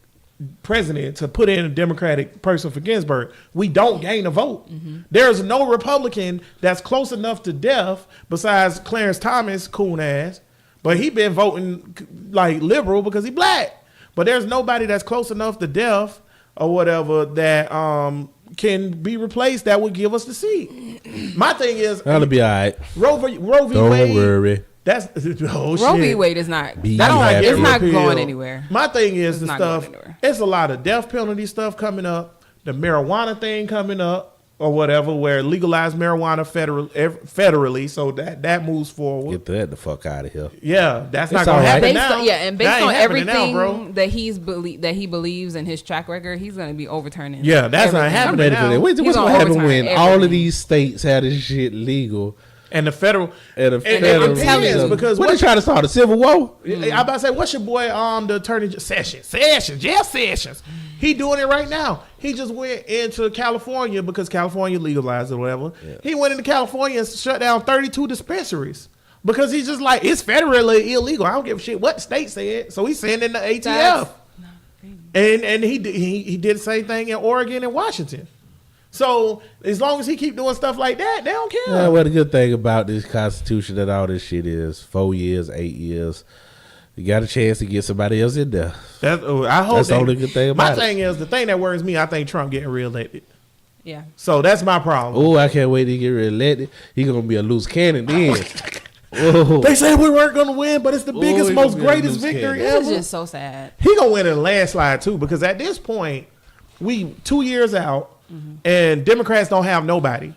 president to put in a Democratic person for Ginsburg, we don't gain a vote. There's no Republican that's close enough to death besides Clarence Thomas, coon ass, but he been voting like liberal because he black. But there's nobody that's close enough to death or whatever that can be replaced that would give us the seat. My thing is, that'll be all right. Roe v. Don't Wade. Worry. That's Roe v. Wade is not. It's not going anywhere. My thing is It's the not stuff. going anywhere. It's a lot of death penalty stuff coming up. The marijuana thing coming up or whatever, where legalized marijuana federally, so that moves forward. Get that the fuck out of here. Yeah, that's not It's gonna all right. happen Based now. on, and based That ain't on happening now, everything bro. that he believes in his track record, he's going to be overturning. Yeah, that's not everything. happening I'm ready now. for that. What's He's gonna gonna happen overturn when everything. all of these states have this shit legal? And the federal, And the and federal, it depends, because what they trying to start a civil war? I'm about to say, what's your boy, the attorney Sessions? He doing it right now. He just went into California because California legalized or whatever. Yeah. He went into California and shut down 32 dispensaries because he's just like, it's federally illegal. I don't give a shit what the state said. So he's sending the ATF. And he did the same thing in Oregon and Washington. So as long as he keep doing stuff like that, they don't care. Yeah, well, the good thing about this Constitution and all this shit is 4 years, 8 years. You got a chance to get somebody else in there. I hope that's the only good thing about it. My thing is, the thing that worries me, I think Trump getting reelected. Yeah. So that's my problem. Oh, I can't wait to get reelected. He gonna be a loose cannon then. They said we weren't gonna win, but it's the biggest, most greatest victory This ever. is just so sad. He gonna win in a landslide too, because at this point, we 2 years out, and Democrats don't have nobody.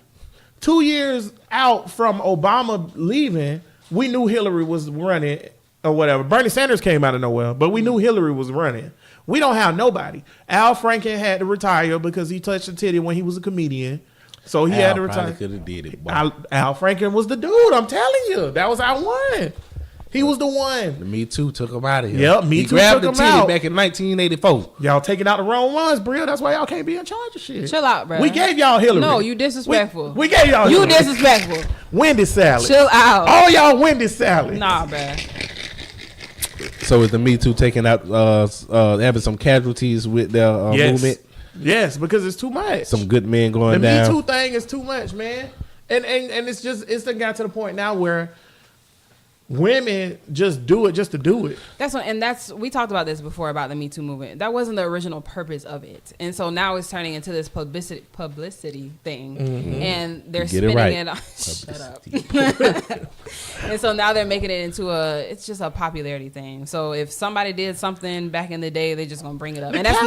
2 years out from Obama leaving, we knew Hillary was running or whatever. Bernie Sanders came out of nowhere, but we knew Hillary was running. We don't have nobody. Al Franken had to retire because he touched a titty when he was a comedian. So he had to retire. Could have did it. Al Franken was the dude. I'm telling you, that was our one. He was the one. The Me Too took him out of here. Yep, Me he Too grabbed took the him titty out. back in 1984. Y'all taking out the wrong ones, Bria. That's why y'all can't be in charge of shit. Chill out, bro. We gave y'all Hillary. No, you disrespectful. We gave y'all You Hillary. disrespectful. Wendy salad. Chill out. All y'all Wendy salad. Nah, bro. So is the Me Too taking out, having some casualties with their movement? Yes, because it's too much. Some good men going the down. Me Too thing is too much, man. And it's done got to the point now where women just do it just to do it. We talked about this before about the Me Too movement. That wasn't the original purpose of it, and so now it's turning into this publicity thing, and they're Get it spinning right. it on. Shut up. And so now they're making it into it's just a popularity thing. So if somebody did something back in the day, they're just gonna bring it up, and that's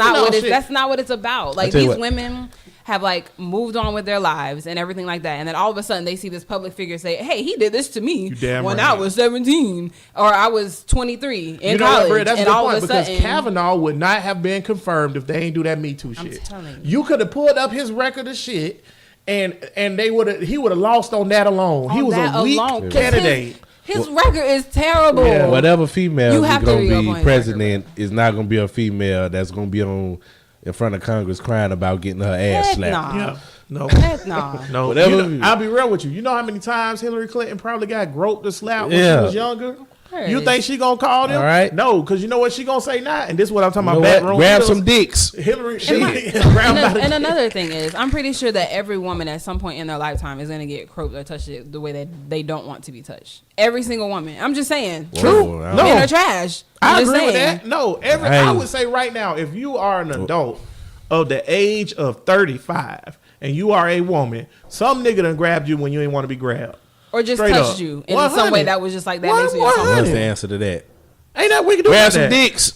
not what it's about. Like these women have like moved on with their lives and everything like that, and then all of a sudden they see this public figure say, "Hey, he did this to me when I was 17 or I was 23 in college." What, that's and the all point, of a because sudden, Kavanaugh would not have been confirmed if they ain't do that Me Too shit. telling You could have pulled up his record of shit, and he would have lost on that alone. He was a weak candidate. His record is terrible. Yeah. Whatever female You is have to going to reappoint be his president is not going to be a female that's going to be in front of Congress crying about getting her ass slapped. Nah. Yeah. No. Heck nah. No. Whatever. I'll be real with you. You know how many times Hillary Clinton probably got groped or slapped when she Yeah. was younger? course. You think she gonna call them? All right. No, because you know what she gonna say now, and this is what I'm talking You know about. what? Backroom Grab deals. some dicks. Hillary. And another thing is, I'm pretty sure that every woman at some point in their lifetime is going to get groped or touched the way that they don't want to be touched. Every single woman. I'm just saying. True. No. Men are trash. I I'm just agree with saying. that. No, I would say right now, if you are an adult of the age of 35 and you are a woman, some nigga done grabbed you when you ain't want to be grabbed. Or just Straight touched up. you in 100. some way that was just like that. Makes me 100. uncomfortable. What's the answer to that? Ain't that we can do Grab about some that? dicks.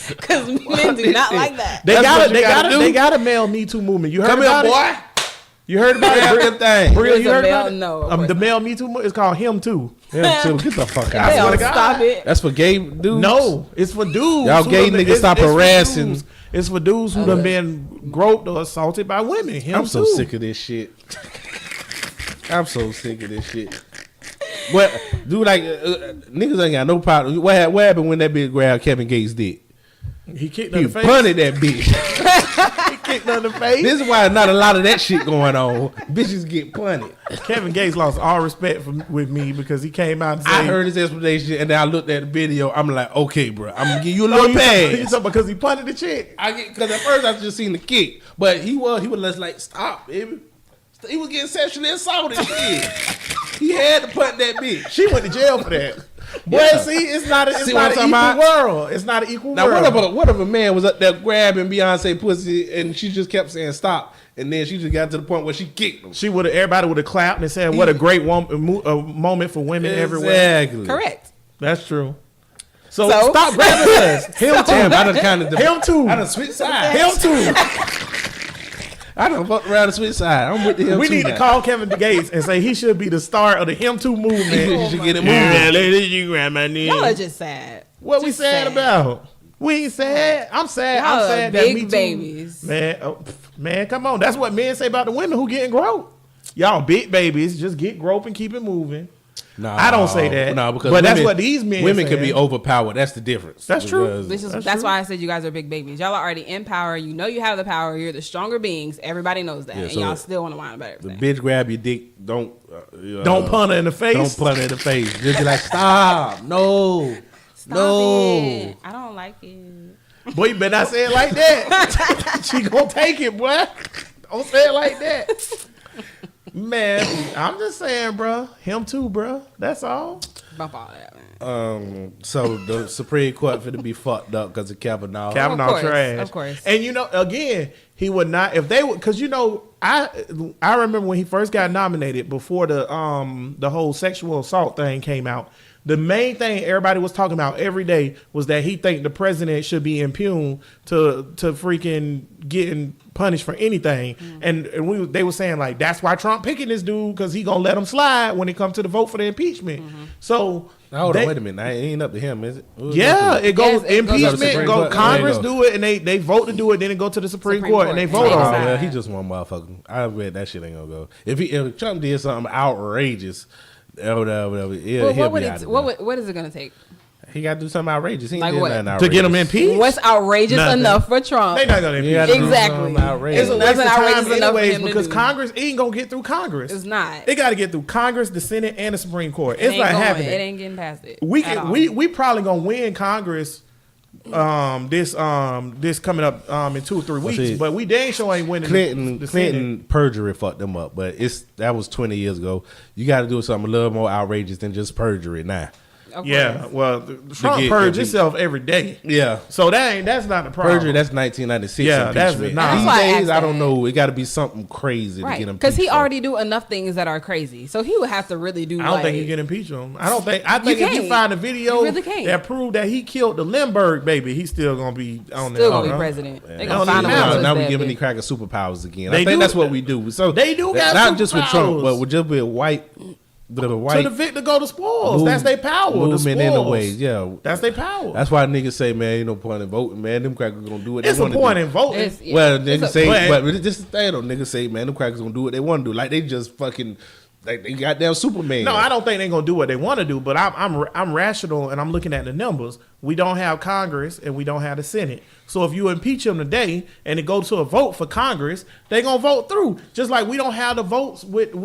Because men do not like that. They got a male Me Too movement. You heard Come here, about it? boy. You heard about Grab it? them thing. Bria, There's you a heard male- about it? no, of course The not. male Me Too movement is called Him Too. Yeah, too. Get the fuck out. Hell, swear to God. stop it. That's for gay dudes. No, it's for dudes. Y'all who gay done- niggas stop it's for harassing. dudes. It's for dudes who done been groped or assaulted by women. Him I'm so too. sick of this shit. I'm so sick of this shit. What, dude? Like niggas ain't got no problem. What happened when that bitch grabbed Kevin Gates' dick? He kicked her He in the face. punted that bitch. He kicked her in the face. This is why not a lot of that shit going on. Bitches get punted. Kevin Gates lost all respect with me because he came out and said, I heard his explanation and then I looked at the video. I'm like, okay, bro, I'm gonna give you a "Oh, little you pass. talking because he punted the chick." Because at first I just seen the kick, but he was just like, stop, baby. He was getting sexually assaulted. Shit. He had to punt that bitch. She went to jail for that. Boy, Yeah. see, it's not See an what I'm equal talking about? world. It's not an equal Now, world. what if a man was up there grabbing Beyonce pussy and she just kept saying stop, and then she just got to the point where she kicked him? Everybody would have clapped and said, "What a great moment for women everywhere." Exactly. Correct. That's true. So, So? stop grabbing us. Him Damn, too. I done kind of Him too. I done switched sides. Him too. I done fucked around the switch side. I'm with the him We too need to now. call Kevin Gates and say he should be the star of the Him Too movement. You should get it moving. Yeah, ladies, you grab my knee. Y'all are just sad. What we Just sad about? We ain't sad. I'm sad. Y'all I'm are sad that big Me Too. babies. Man, come on. That's what men say about the women who getting groped. Y'all big babies. Just get groped and keep it moving. No, I don't say that. No, because but that's women- what these men women can saying. be overpowered. That's the difference. That's true. Because That's why I said you guys are big babies. Y'all are already in power. You know you have the power. You're the stronger beings. Everybody knows that. Yeah, and so y'all still want to whine about the everything. bitch grab your dick. Don't Don't punt her in the face. Don't punt her in the face. Just be like, stop. No. Stop no. it. I don't like it. Boy, you better not say it like that. She gonna take it, boy. Don't say it like that. Man, I'm just saying, bro. Him too, bro. That's all. Bump all that, man. So the Supreme Court finna be fucked up because of Kavanaugh. Kavanaugh course, trash. of course. And you know, again, he would not if they would, because you know, I remember when he first got nominated before the whole sexual assault thing came out. The main thing everybody was talking about every day was that he think the president should be impugned to freaking getting punished for anything. And they were saying like that's why Trump picking this dude because he gonna let him slide when it comes to the vote for the impeachment. So Now, hold on, wait a minute. It ain't up to him, is it? yeah, it goes Yes, it goes to the impeachment. Supreme Go Court. Congress There you do it, and they vote to do it. Then it go to the Supreme Supreme Court, Court. and they And vote they Oh, on it. well, he just one motherfucker. I bet that shit ain't gonna go. If Trump did something outrageous, Whatever. Yeah, Well, he'll what be would out it? of What there. what is it gonna take? He got to do something outrageous. He ain't Like did what? nothing To outrageous. get him impeached? What's outrageous Nothing. enough for Trump? They not gonna He impeach gotta him. do Exactly. something outrageous. It's a Nothing waste of outrageous time enough for anyways him to because do. Congress ain't gonna get through Congress. It's not. They got to get through Congress, the Senate, and the Supreme Court. It It's ain't not going. happening. It ain't getting past it. We at all. we probably gonna win Congress this coming up in 2 or 3 weeks, see, but we dang sure ain't winning the Senate. Clinton perjury fucked them up, but that was 20 years ago. You got to do something a little more outrageous than just perjury now. Of Yeah, course. well, Trump get purged impeached. himself every day, Yeah. so that's not the problem. Perjury, that's 1996 Yeah, that's- impeachment. nah. These That's why I days, asked I don't that. know. It got to be something crazy to Right, get him because he impeached. already do enough things that are crazy, so he would have to really do. I don't think he can impeach him. I think if you can't. find a video You really can't. that proved that he killed the Lindbergh baby, he's still gonna be on there. Still gonna be president. They Don't gonna find even a way matter. to Now twist we that giving bitch. these crackers superpowers again. They I think do. that's what we do. So They do got not just with Trump, superpowers. but with just with white, the white To the victor go the spoils. That's their power. The movement in a spoils. way. Yeah, That's their power. that's why niggas say, man, ain't no point in voting, man. Them crackers gonna do what it's they a want to point do. in voting. It's- yeah. Well, It's niggas a- say, but- but this is the thing though. Niggas say, man, them crackers gonna do what they want to do. Like they just fucking, like they goddamn Superman. No, I don't think they're gonna do what they want to do. But I'm rational and I'm looking at the numbers. We don't have Congress and we don't have the Senate. So if you impeach them today and it goes to a vote for Congress, they gonna vote through. Just like we don't have the votes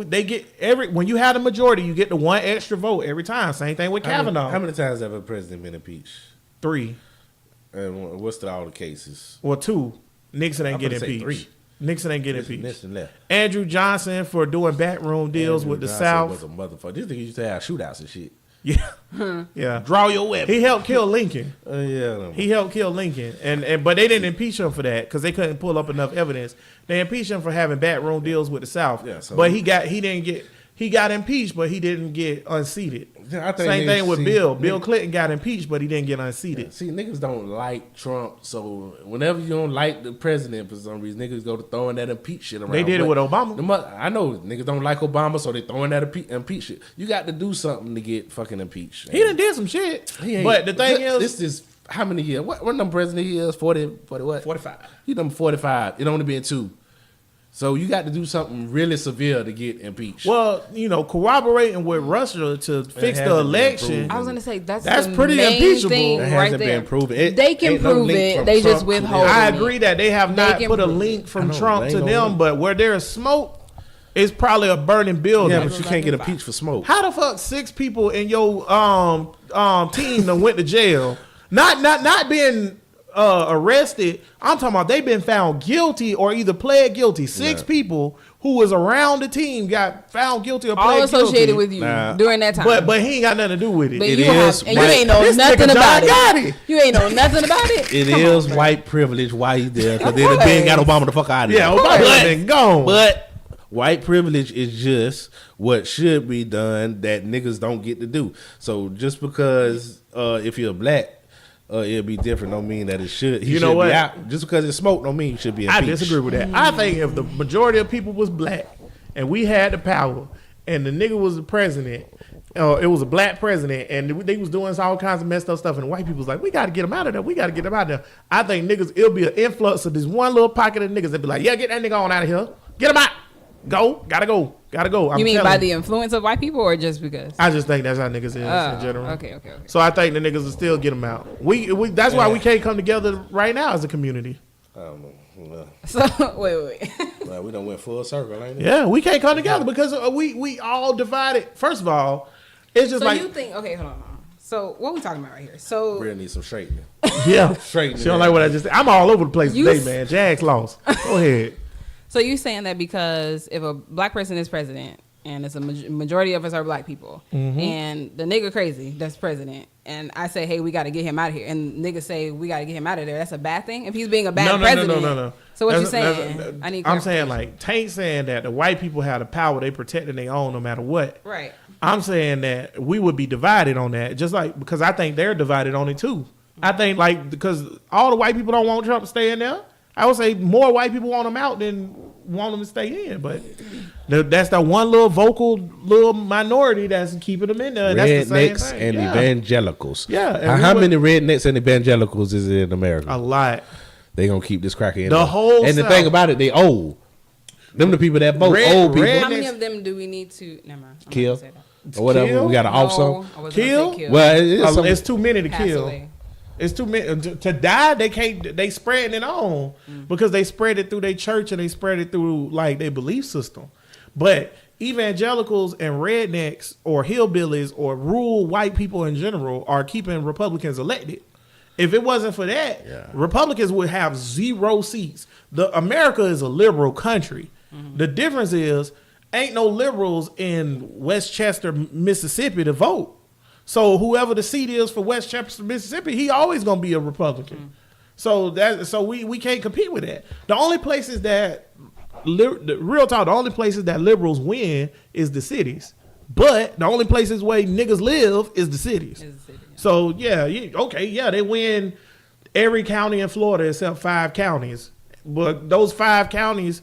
they get when you have the majority, you get the one extra vote every time. Same thing with Kavanaugh. How many times have a president been impeached? 3 And what's all the cases? or 2. Nixon ain't I'm get gonna say impeached. 3. Nixon ain't get impeached. Nixon left. Andrew Johnson for doing backroom deals with the Johnson South. was a motherfucker. This nigga used to have shootouts and shit. Yeah, yeah. Draw your weapon. He helped kill Lincoln. Yeah. He helped kill Lincoln, but they didn't impeach him for that because they couldn't pull up enough evidence. They impeached him for having backroom deals with the South. Yeah, so- but he got impeached, but he didn't get unseated. Yeah, I think Same thing with Bill. Bill niggas- Clinton got impeached, but he didn't get unseated. See, niggas don't like Trump, so whenever you don't like the president for some reason, niggas go to throwing that impeach shit around. They did it But with Obama. I know niggas don't like Obama, so they throwing that impeach shit. You got to do something to get fucking impeached. He done did some shit. He ain't- But the thing this is how many years? What number president he is? 40 what? 45. He number 45. It only been 2. So you got to do something really severe to get impeached. Well, corroborating with Russia to fix hasn't the been election. proven. I was gonna say that's the pretty main impeachable. thing That right hasn't there. been proven. They can Ain't no prove link it. from They Trump just to them. withhold. I it. agree that they have They not can put a prove link it. from I know, Trump they to ain't them, no- but where there's smoke, it's probably a burning building. Yeah, but you can't get impeached for smoke. How the fuck 6 people in your team that went to jail, not being arrested? I'm talking about they've been found guilty or either pled guilty. 6 people who was around the team got found guilty or pled All guilty. associated with you Nah. during that time. But he ain't got nothing to do with it. But It you is and you white. ain't know This nothing nigga about John Gotti. it. You ain't know nothing about it. It Come is on, bro. white privilege why he's there because Of they done got course. Obama the fuck out of Yeah, there. Obama been gone. But white privilege is just what should be done that niggas don't get to do. So just because if you're black, it'll be different don't mean that it should. He You know should what? Be out. Just because it's smoke don't mean you should be I impeached. disagree with that. I think if the majority of people was black and we had the power and the nigga was the president, it was a black president and they was doing all kinds of messed up stuff and the white people was like, we got to get him out of there. We got to get him out of there. I think niggas, it'll be an influx of this one little pocket of niggas that be like, yeah, get that nigga on out of here. Get him out. Go. Gotta go. Gotta go. I'm You mean by telling the influence of white people or just because? I just think that's how niggas is in Oh, general. okay. So I think the niggas will still get them out. We that's why we can't come together right now as a community. I don't know. So wait. Well, we done went full circle, ain't it? Yeah, we can't come together because we all divided. First of all, it's just So like you think? Okay, hold on. So what we talking about right here? So Real need some straightening. yeah, Straightening. she don't like what I just. I'm all over the place You today, s- man. Jags lost. Go ahead. So you saying that because if a black person is president and it's a majority of us are black people and the nigga crazy that's president and I say, hey, we got to get him out of here and niggas say we got to get him out of there, that's a bad thing? If he's being a bad president. No. So what you That's- saying? that's- I need I'm saying clarification. like Tank saying that the white people have the power, they protecting their own no matter what. Right. I'm saying that we would be divided on that, just like because I think they're divided on it too. I think like because all the white people don't want Trump to stay in there. I would say more white people want him out than want him to stay in, but that's that one little vocal little minority that's keeping them in there. And that's the same Rednecks thing. and Yeah. evangelicals. Yeah, and How we many rednecks and evangelicals is it in America? A lot. They gonna keep this cracker in The there. whole And the South. thing about it, they old. Them the people that vote. Red- Old people. red- How many next- of them do we need to? Never mind. I'm not Kill. gonna say that. or whatever. Kill? We got an off song. I was Kill? gonna say kill. Well, it's some, It's too many to Pass kill. away. It's too many to die. They can't. They spreading it on because they spread it through their church and they spread it through like their belief system. But evangelicals and rednecks or hillbillies or rural white people in general are keeping Republicans elected. If it wasn't for that, Republicans would have 0 seats. America is a liberal country. The difference is ain't no liberals in Westchester, Mississippi to vote. So whoever the seat is for Westchester, Mississippi, he always gonna be a Republican. So we can't compete with that. The only places that real talk, the only places that liberals win is the cities. But the only places where niggas live is the cities. So they win every county in Florida except 5 counties. But those 5 counties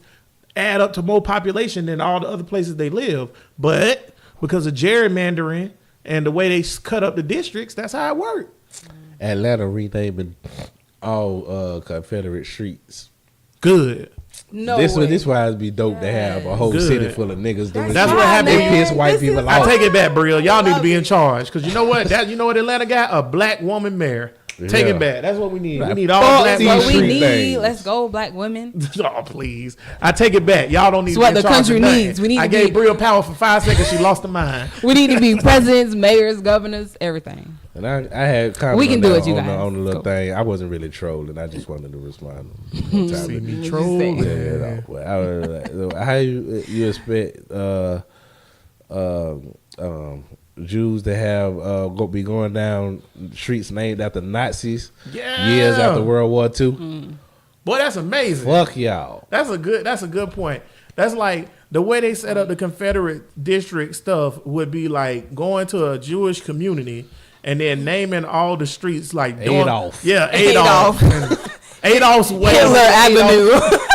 add up to more population than all the other places they live. But because of gerrymandering and the way they cut up the districts, that's how it worked. Atlanta renaming all Confederate streets. Good. No This way. why it'd be dope to have a whole Good. city full of niggas doing That's shit. what happened. They piss white people I off. take it back, Brill. Y'all need to be in charge. Because you know what? You know what Atlanta got? A black woman mayor. Take Yeah. it back. That's what we need. We Right. need all Fuck black these What women. we street need, things. let's go, black women. Oh, please. I take it back. Y'all don't need It's to what be in the charge country of nothing. needs. We need I to gave be- Brill power for 5 seconds. She lost her mind. We need to be presidents, mayors, governors, everything. And I had comments We can on do that it, you on guys. the little Go. thing. I wasn't really trolling. I just wanted to respond. See me Just trolling. saying. How you expect Jews to have be going down streets named after Nazis years after World War II? Boy, that's amazing. Fuck y'all. That's a good point. That's like the way they set up the Confederate district stuff would be like going to a Jewish community and then naming all the streets like Adolf. Adolf. Adolf's way. Hitler Avenue.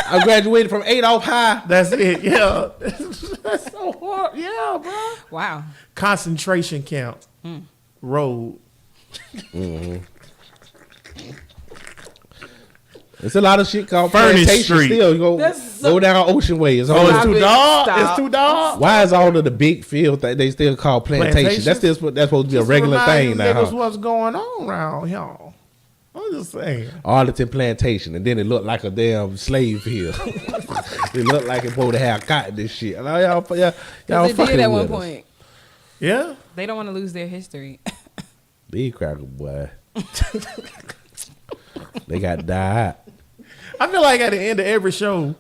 I graduated from Adolf High. That's it. Yeah. That's so hard. Yeah, bro. Wow. Concentration camp. Road. It's a lot of shit called Furnace plantation. Street. Still, you go down Ocean Way. It's Oh, all it's Stop too it. dark. Stop. It's too dark. why is all of the big field that they still call plantation? That's supposed to be a regular thing now. Niggas, Huh? what's going on around y'all? I'm just saying. Arlington Plantation, and then it looked like a damn slave field. It looked like it supposed to have cotton and shit. And y'all They fucking did at one with us. point. Yeah. They don't want to lose their history. Big cracker boy. They got died. I feel like at the end of every show,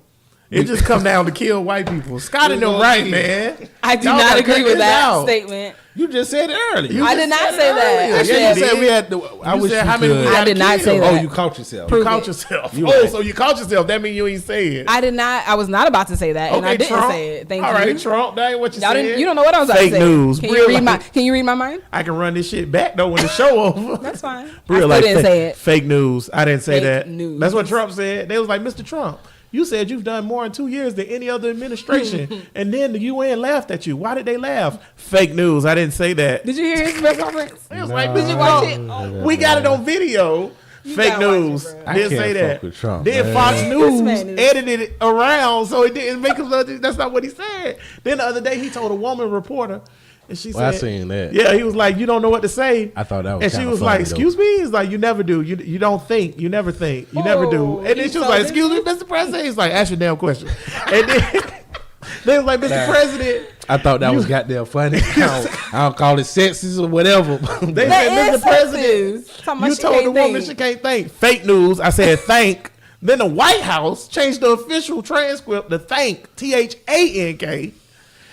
it just come down to kill white people. Scott and them right, man. I do Y'all not gotta agree cut with this that out. statement. You just said it earlier. You I just did not said say it that. earlier. I Yeah, said- you you said did. we had. I You wish said you how many could. we I gotta did not kill? say Oh, that. you caught yourself. You Prove caught it. yourself. You Oh, right. so you caught yourself. That means you ain't say it. I did not. I was not about to say that, and I didn't Trump. say it. Thank All you. right, Trump. That ain't what you Y'all said. didn't. You don't know what I was about Fake to say. news. Can Real you read my? life. Can you read my mind? I can run this shit back though when the show over. That's fine. Real I life still didn't fa- say it. Fake news. I didn't say Fake that. news. That's what Trump said. They was like, Mr. Trump, you said you've done more in 2 years than any other administration, and then the UN laughed at you. Why did they laugh? Fake news. I didn't say that. Did you hear his press conference? It was like, Did you watch it? we got it on video. Fake gotta watch it, news. bro. I Didn't can't say fuck that. with Trump, Then man. Fox This News man is- edited it around, so it didn't make him. That's not what he said. Then the other day he told a woman reporter, and she Well, I said, seen that. Yeah, he was like, you don't know what to say. I thought that was And she kinda was funny, like, though. excuse me? He's like, you never do. You don't think. You never think. You never do. Oh, And then you she was so like, excuse me, Mr. President? He's like, ask your damn question. And then they was like, Mr. President. I thought that was goddamn funny. I don't call it sexist or whatever. They That said, is Mr. President, sexist. Talking about you she told the can't woman think. she can't think. Fake news. I said thank. Then the White House changed the official transcript to thank, THANK,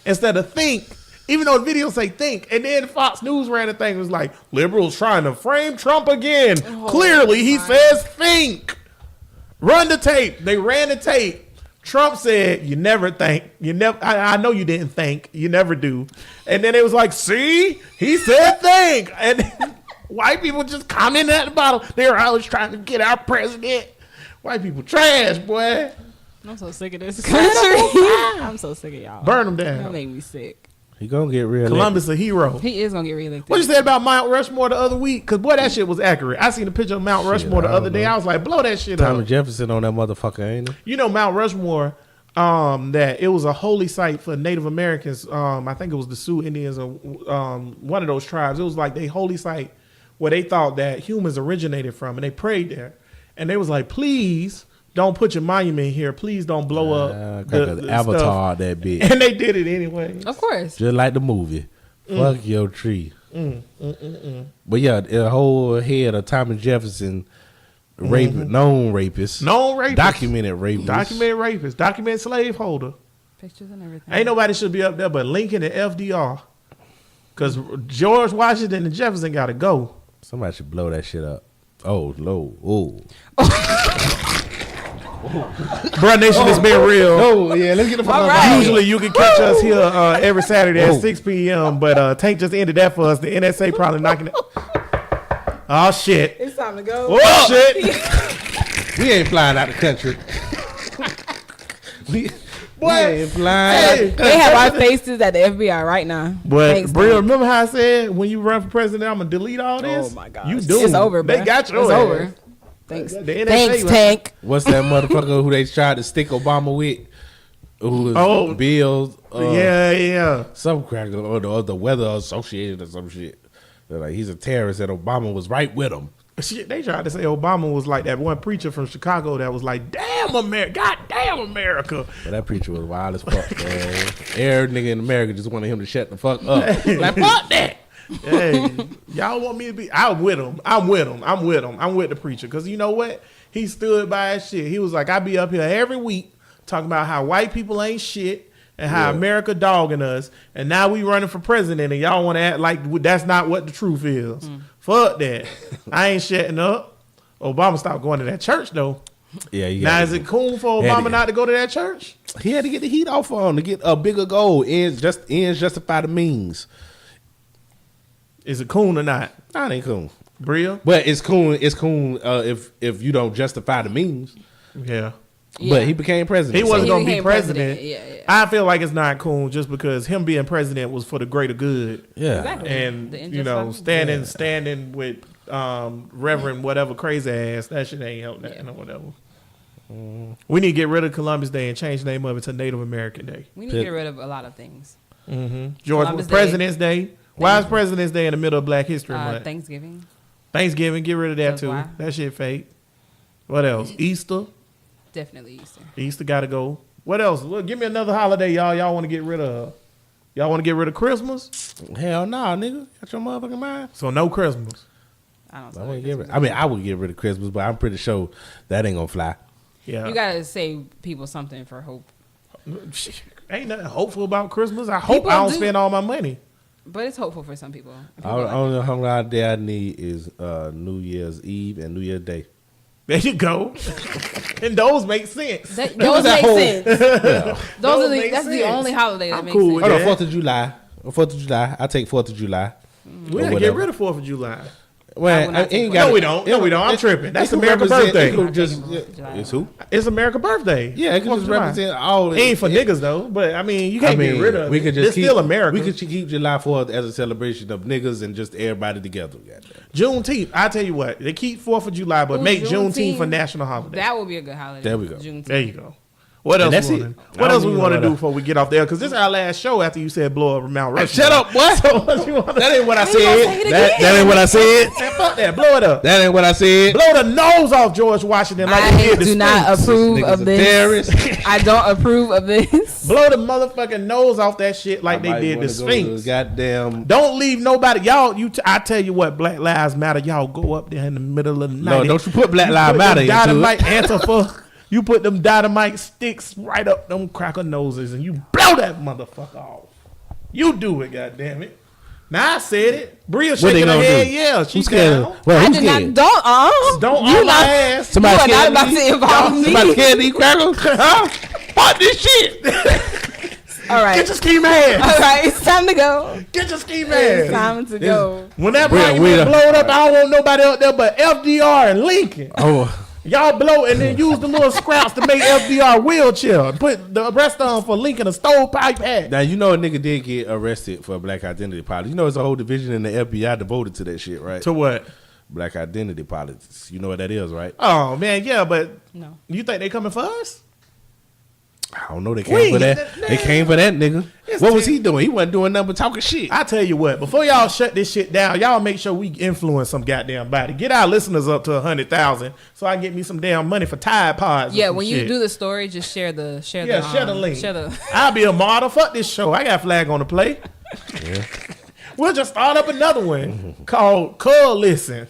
instead of think, even though the video say think. And then Fox News ran a thing. It was like, liberals trying to frame Trump again. Clearly, he says think. Run the tape. They ran the tape. Trump said, you never think. You never. I know you didn't think. You never do. And then it was like, see? He said think. And white people just commenting at the bottom. They're always trying to get our president. White people trash, boy. I'm so sick of this country. I'm so sick of y'all. Burn them That down. make me sick. He gonna get real. Columbus a hero. He is gonna get reelected. What you said about Mount Rushmore the other week? Because, boy, that shit was accurate. I seen a picture of Mount Rushmore the I other don't day. know. I was like, blow that shit Thomas up. Jefferson on that motherfucker, ain't he? You know Mount Rushmore that it was a holy site for Native Americans. I think it was the Sioux Indians or one of those tribes. It was like they holy site where they thought that humans originated from, and they prayed there. And they was like, please don't put your monument here. Please don't blow up the Avatar stuff. that bit. And they did it anyway. Of course. Just like the movie. Fuck your tree. But yeah, the whole head of Thomas Jefferson, known rapist. Documented rapist. Documented slaveholder. Pictures and everything. Ain't nobody should be up there but Lincoln and FDR. Because George Washington and Jefferson got to go. Somebody should blow that shit up. Oh, Lord. Oh. Bruh Nation has been real. Oh, yeah, let's get the fuck All out. right. Usually you can catch us here every Saturday at 6 p.m. But Tank just ended that for us. The N.S.A. probably knocking it. Oh, shit. It's time to go. Oh, shit. We ain't flying out the country. we ain't flying. Hey. They have our faces at the FBI right now. But, Thanks, Bria, Tank. remember how I said when you run for president, I'm going to delete all this? Oh, my God. You do. It's over, bro. They got you. It's over. Thanks. The NSA Thanks, was- Tank. What's that motherfucker who they tried to stick Obama with? Who was Bill's? Yeah. Some cracker or the Weather Association or some shit. They're like, he's a terrorist and Obama was right with him. Shit, they tried to say Obama was like that one preacher from Chicago that was like, damn America, goddamn America. But that preacher was wild as fuck, man. Every nigga in America just wanted him to shut the fuck up. Like, fuck that. Hey, y'all want me to be? I'm with him. I'm with the preacher. Because you know what? He stood by his shit. He was like, I be up here every week talking about how white people ain't shit and how America dogging us. And now we running for president and y'all want to act like that's not what the truth is. Fuck that. I ain't shutting up. Obama stopped going to that church, though. Yeah. Now, is it cool for Obama not to go to that church? He had to get the heat off on him to get a bigger goal. Ends justify the means. Is it cool or not? Nah, it ain't cool. Bria? But it's cool. It's cool if you don't justify the means. Yeah. But he became president. He wasn't he going to be became president. president. Yeah. I feel like it's not cool just because him being president was for the greater good. Yeah. Exactly. And, The you know, injustice. standing with Reverend whatever crazy ass, that shit ain't help nothing or whatever. We need to get rid of Columbus Day and change the name of it to Native American Day. We need to get rid of a lot of things. George Columbus Day. President's Day. Why is President's Day in the middle of Black History Month? Thanksgiving. Thanksgiving, get rid of that That's too. why. That shit fake. What else? Easter. Definitely Easter. Easter got to go. What else? Look, give me another holiday, y'all. Y'all want to get rid of? Y'all want to get rid of Christmas? Hell no, nigga. Got your motherfucking mind. So no Christmas. I don't I know. wouldn't get rid. I mean, I would get rid of Christmas, but I'm pretty sure that ain't gonna fly. Yeah. You gotta say people something for hope. Ain't nothing hopeful about Christmas. I hope People I don't do. spend all my money. But it's hopeful for some people. Only holiday I need is New Year's Eve and New Year's Day. There you go. And those make sense. Those make sense. Yeah. Those make That's the sense. only holiday that I'm makes cool sense. with Hold on, that. 4th of July. 4th of July. I take 4th of July. We gotta get rid of 4th of July. Well, will not take ain't Fourth. got. No, we don't. No, we don't. I'm tripping. That's it can America's represent- birthday. it can just- I'm taking 4th of July. It's who? It's America's birthday. Yeah, it can 4th of just July. represent all. It ain't for niggas though. But I mean, you can't get rid of it. We could just It's keep, still America. We could keep July 4th as a celebration of niggas and just everybody together. Goddamn. Juneteenth. I tell you what, they keep 4th of July, but Ooh, make Juneteenth a Juneteenth. national holiday. That would be a good holiday. There we go. Juneteenth. There you go. What And else? that's We it. wanna, I what don't else we even want to know do that. before we get off there? Because this is our last show after you said blow up Mount Rushmore. Shut up, boy. So what you wanna- That ain't what I You gonna say said. it That again? ain't what I said. Man, fuck that. Blow it up. That ain't what I said. Blow the nose off George Washington like they I did the do not Sphinx. approve Niggas of a this. terrorist. I don't approve of this. Blow the motherfucking nose off that shit like they Might did wanna the go to Sphinx. Goddamn. Don't leave nobody. Y'all, I tell you what, Black Lives Matter. Y'all go up there in the middle of the night. No, don't you put Black You Lives put Matter them into dynamite it. Antifa. You put them dynamite sticks right up them cracker noses and you blow that motherfucker off. You do it, goddammit. Now I said it. Bria What they shaking her gonna head. do? Yeah, she Who's scared? down. Well, I who's did scared? not. Don't. Don't you on my not. ass. Somebody You are not scared about me? to involve me. Somebody scared these crackers? Huh? Fuck this shit. All right. Get your scheme ass. All right. It's time to go. Get your scheme It's ass. time to go. When that Bria, monument we done- blowed up, I don't want nobody out there but FDR and Lincoln. Oh, Y'all blow and then use the little scraps to make FDR wheelchair. Put the rest on for Lincoln a stovepipe hat. now you know a nigga did get arrested for black identity politics. You know it's a whole division in the FBI devoted to that shit, right? To what? Black identity politics. You know what that is, right? Oh man, yeah, but No. you think they coming for us? I don't know. They came for that. They came for that nigga. What was he doing? He wasn't doing nothing but talking shit. I tell you what, before y'all shut this shit down, y'all make sure we influence some goddamn body. Get our listeners up to 100,000 so I can get me some damn money for Tide Pods. Yeah, when you do the story, just share the share the link. Share the. I'll be a model. Fuck this show. I got a flag on the play. Yeah. We'll just start up another one called Call Listen.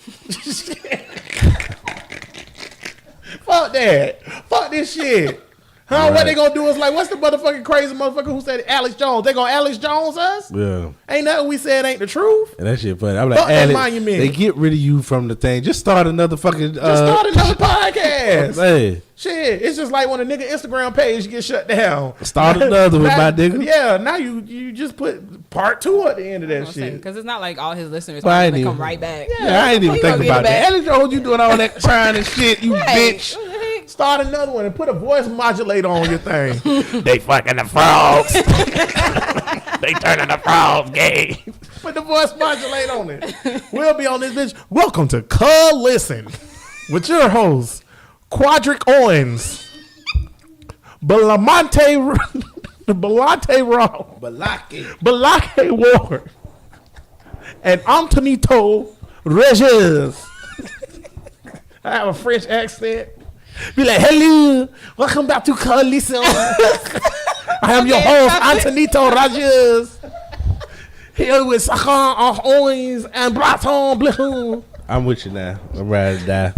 Fuck that. Fuck this shit. Huh? Right. What they gonna do is like, what's the motherfucking crazy motherfucker who said Alex Jones? They gonna Alex Jones us? Yeah. Ain't nothing we said ain't the truth. And that shit funny. I'm like, fuck Alex, monument. They get rid of you from the thing. Just start another fucking. Just start another podcast. Hey. Shit, it's just like when a nigga Instagram page gets shut down. Start another with my nigga. Yeah, now you just put part 2 at the end of that shit. Because it's not like all his listeners are gonna come right back. Yeah, I ain't even think about that. Alex Jones, you doing all that crying and shit, you bitch. Start another one and put a voice modulator on your thing. They fucking the frogs. They turning the frogs gay. Put the voice modulator on it. We'll be on this bitch. Welcome to Listen with your host, Quadric Owens, Balake Ward, and Antonito Regis. I have a French accent. Be like, hello, welcome back to Listen. I am your host, Antonito Regis. Here with Sakan Owens and Braton Blue. I'm with you now. I'm ready to die.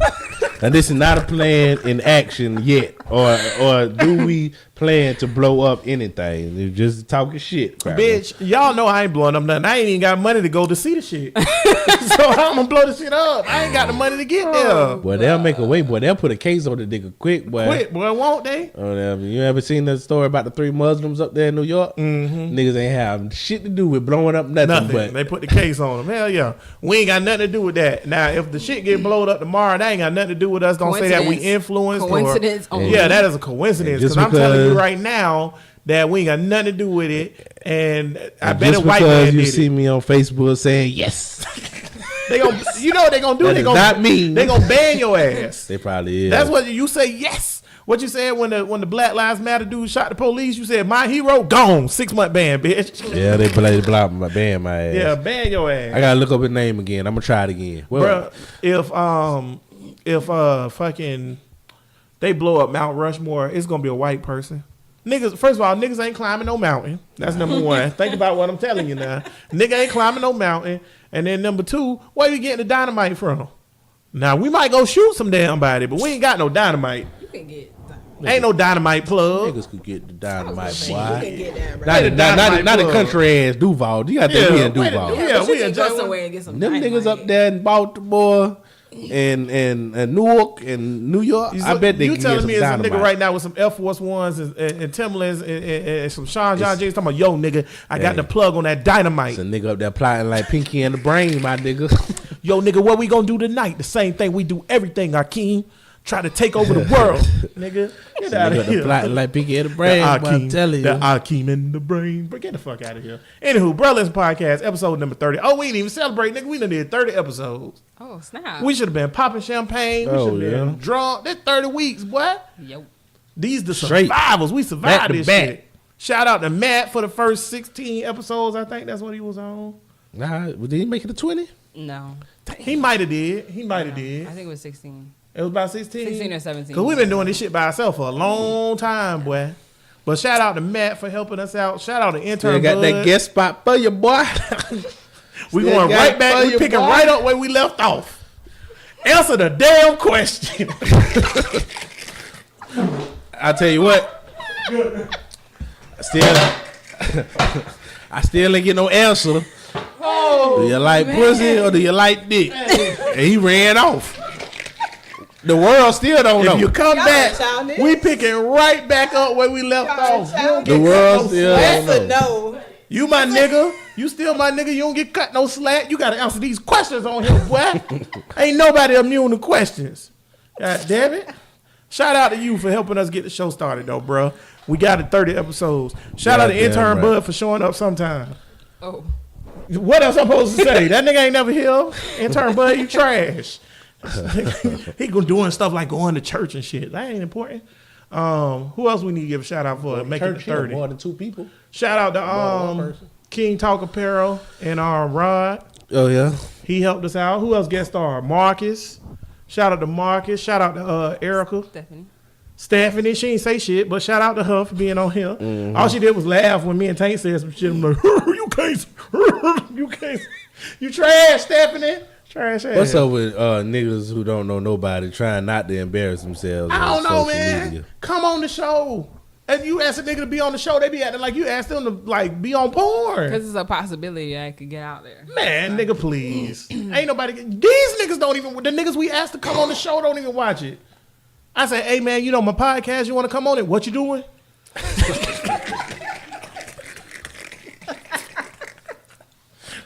And this is not a plan in action yet. Or do we plan to blow up anything? You're just talking shit, crap. Bitch, y'all know I ain't blowing up nothing. I ain't even got money to go to see the shit. So I'm gonna blow the shit up. I ain't got the money to get there. Boy, they'll make a way, boy. They'll put a case on the nigga quick, boy. Quick, boy, won't they? Oh, you ever seen the story about the 3 Muslims up there in New York? Mm-hmm. Niggas ain't have shit to do with blowing up nothing. But they put the case on them. Hell yeah. We ain't got nothing to do with that. Now, if the shit get blowed up tomorrow, that ain't got nothing to do with us. Don't say that we influenced. Coincidence. Yeah, that is a coincidence. Because I'm telling you right now that we ain't got nothing to do with it. And I bet a white man did it. You see me on Facebook saying yes. They gonna, you know what they gonna do? They gonna not me. They gonna ban your ass. They probably is. That's what you say. Yes. What you said when the Black Lives Matter dude shot the police? You said my hero gone. 6-month ban, bitch. Yeah, they blocked my ban my ass. Yeah, ban your ass. I gotta look up his name again. I'm gonna try it again. Well, bruh, if fucking they blow up Mount Rushmore, it's gonna be a white person. Niggas, first of all, niggas ain't climbing no mountain. That's number one. Think about what I'm telling you now. Nigga ain't climbing no mountain. And then number 2, where you getting the dynamite from? Now, we might go shoot some damn body, but we ain't got no dynamite. You can get ain't no dynamite plug. Niggas could get the dynamite, boy. Not the country ass Duval. You got to be in Duval. Yeah, we can go somewhere and get some them dynamite. Niggas up there in Baltimore and Newark and New York. I bet they can get some dynamite. You telling me it's a nigga right now with some Air Force Ones and Timberlands and some Sean John James talking about, yo, nigga, I got the plug on that dynamite. It's a nigga up there plotting like Pinky and the Brain, my nigga. Yo, nigga, what we gonna do tonight? The same thing we do everything, Akeem. Try to take over the world, nigga. Get out of here. Plotting like Pinky and the Brain, I'm telling you. The Akeem in the Brain. Get the fuck out of here. Anywho, Brothers Podcast, episode number 30. Oh, we ain't even celebrate, nigga. We done did 30 episodes. Oh, snap. We should have been popping champagne. We should have been drunk. That's 30 weeks, boy. Yo. These the survivors. We survived this shit. Shout out to Matt for the first 16 episodes. I think that's what he was on. Nah, did he make it to 20? No. He might have did. I think it was 16. It was about 16? 16 or 17. Because we've been doing this shit by ourselves for a long time, boy. But shout out to Matt for helping us out. Shout out to intern got Bud. that guest spot for you, boy. We going right back. We picking right up where we left off. Answer the damn question. I'll tell you what. I still ain't get no answer. Oh, do you like pussy or do you like dick? And he ran off. The world still don't know. If you come back, we picking right back up where we left off. The world still don't know. You my nigga. You still my nigga. You don't get cut no slack. You got to answer these questions on here, boy. Ain't nobody immune to questions. God damn it. Shout out to you for helping us get the show started, though, bro. We got it 30 episodes. Shout out to intern Bud for showing up sometime. Oh. What else I'm supposed to say? That nigga ain't never here. Intern Bud, you trash. He gonna doing stuff like going to church and shit. That ain't important. Who else we need to give a shout out for making it Church here, 30? more than 2 people. Shout out More than one to person. King Talk Apparel and Rod. Oh yeah. He helped us out. Who else guest star? Marcus. Shout out to Marcus. Shout out to Erica. Stephanie, she ain't say shit, but shout out to her for being on here. Mm-hmm. All she did was laugh when me and Tank said some shit. I'm like, you can't, you trash, Stephanie. Trash ass. What's up with niggas who don't know nobody trying not to embarrass themselves? I on don't know, social man. media? Come on the show. If you ask a nigga to be on the show, they be acting like you asked them to like be on porn. Because it's a possibility I could get out there. Man, nigga, please. Ain't nobody. These niggas don't even. The niggas we asked to come on the show don't even watch it. I say, hey man, you know my podcast. You want to come on it? What you doing?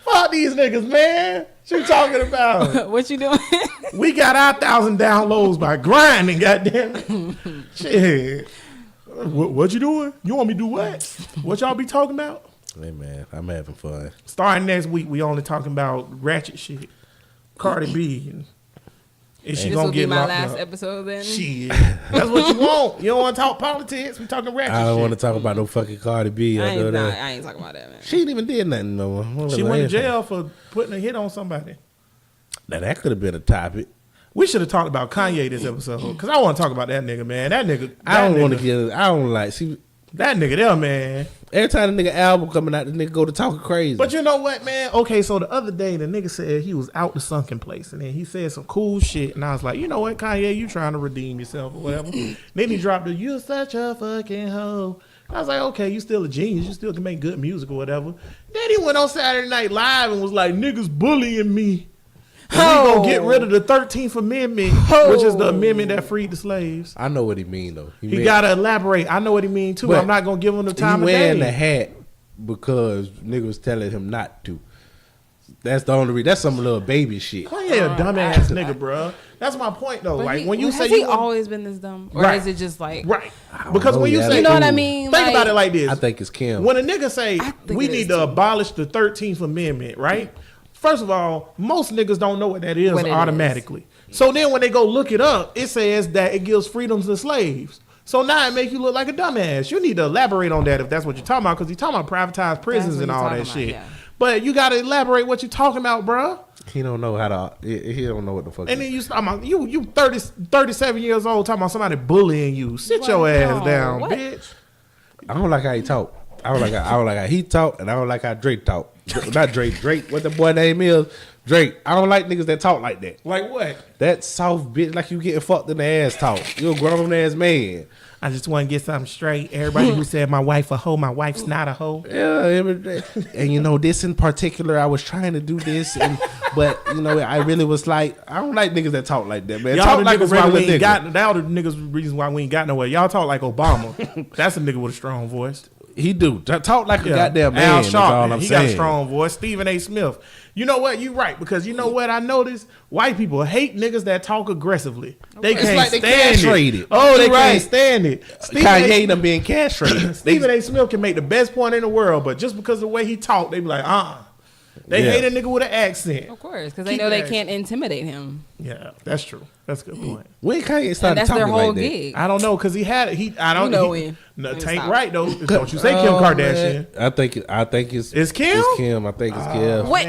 Fuck these niggas, man. What you talking about? What you doing? We got our 1,000 downloads by grinding. Goddamn it. Shit. What you doing? You want me to do what? What y'all be talking about? Hey man, I'm having fun. Starting next week, we only talking about ratchet shit. Cardi B. Is she This gonna will be get my locked last up? episode then. Shit. That's what you want. You don't want to talk politics. We talking ratchet I don't shit. want to talk about no fucking Cardi B. I I know ain't, that. I ain't talking about that, man. She ain't even did nothing no more. She went to jail for putting a hit on somebody. Now that could have been a topic. We should have talked about Kanye this episode because I want to talk about that nigga, man. That nigga. I don't want to get. I don't like. See, that nigga there, man. every time the nigga album coming out, the nigga go to talking crazy. But you know what, man? Okay, so the other day, the nigga said he was out the sunken place. And then he said some cool shit. And I was like, you know what, Kanye, you trying to redeem yourself or whatever. Then he dropped the, you're such a fucking hoe. I was like, okay, you still a genius. You still can make good music or whatever. Then he went on Saturday Night Live and was like, niggas bullying me. And we gonna get rid of the 13th Amendment, which is the amendment that freed the slaves. I know what he mean though. He gotta elaborate. I know what he mean too. But I'm not gonna give him the time he of wearing day. the hat because niggas was telling him not to. That's the only reason. That's some little baby shit. Kanye a dumbass nigga, bro. That's my point though. But Like when you has say he you always been this dumb, or Right. is it just like right, because know when you yet. say You know what I mean? think Like- about it like this. I think it's Kim. When a nigga say think we it need is to too. abolish the 13th Amendment, right? First of all, most niggas don't know what that is What it automatically. So then when they go look it up, it says that it gives freedoms to slaves. So now it make you look like a dumbass. You need to elaborate on that if that's what you're talking about, because you're talking about privatized prisons what and he's all talking that about, shit. yeah. But you got to elaborate what you're talking about, bruh. He don't know how to. He don't know what the fuck. And then you talking about you 37 years old talking about somebody bullying you. Sit your What? ass No, down, what? bitch. I don't like how he talk. I don't like how he talk, and I don't like how Drake talk. Not Drake. Drake. What the boy name is? Drake. I don't like niggas that talk like that. Like what? That soft bitch, like you getting fucked in the ass talk. You a grown ass man. I just want to get something straight. Everybody who said my wife a hoe, my wife's not a hoe. Yeah, and you know this in particular, I was trying to do this, but you know I really was like, I don't like niggas that talk like that, man. Y'all Talk the like a niggas why regular we ain't nigga. got. Y'all the niggas reasons why we ain't got nowhere. Y'all talk like Obama. That's a nigga with a strong voice. He do talk like a goddamn man. Al That's all Sharpton, I'm he saying. got a strong voice. Stephen A. Smith. You know what? You right, because you know what I noticed? White people hate niggas that talk aggressively. They It's can't like they stand castrated. it. Oh, they You right. can't stand it. Kanye done being castrated. Stephen A. Smith can make the best point in the world, but just because of the way he talk, they be like, They Yeah. hate a nigga with an accent. Of course, because they Keep know they that. can't intimidate him, Yeah, that's true. That's a good point. When Kanye and started that's talking their whole like that? gig. I don't know because I don't You know he- when. No, When Tank stop. right though. Don't you say Kim Oh, Kardashian? man. I think it's It's Kim? It's Kim. I think it's Kim. What?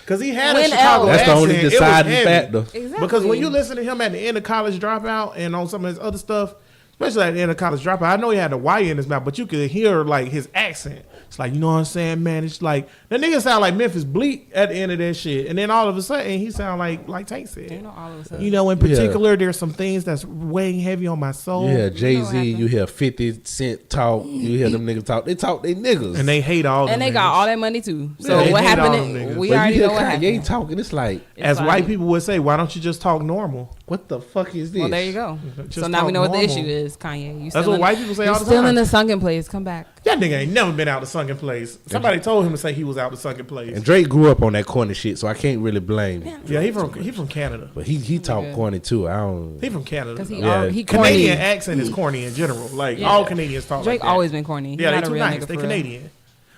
Because he had When a Chicago else? That's the only accent. It was deciding heavy. factor. Exactly. Because when you listen to him at the end of College Dropout and on some of his other stuff, especially at the end of College Dropout, I know he had a Y in his mouth, but you could hear like his accent. It's like, you know what I'm saying, man? It's like that nigga sound like Memphis Bleak at the end of that shit, and then all of a sudden he sound like Tank said. You know, all of a sudden. You know, in particular, there's some things that's weighing heavy on my soul. You hear Jay Z, happened. you hear 50 Cent talk, you hear them niggas talk. They talk they niggas. And they hate all. and them they niggas. got all that money too. Yeah, So they what hate all happened? them niggas. We But already you hear know what Kanye happened. talking, it's like, It's As like- white people would say, why don't you just talk normal? what the fuck is this? Well, there you go. Just So now we talk know what the normal. issue is, Kanye. You That's what white people say all the Still time. in the sunken place. Come back. That nigga ain't never been out the sunken place. Somebody told him to say he was out the sunken place. And Drake grew up on that corny shit, so I can't really blame him. Yeah, he from Canada. But he talk Yeah. corny too. I don't. He from Canada. Because he, Yeah. he corny. Canadian accent is corny in general. Like Yeah. all Canadians talk Drake like that. always been corny. He Yeah, not they a too real nice. nigga They for real. Canadian.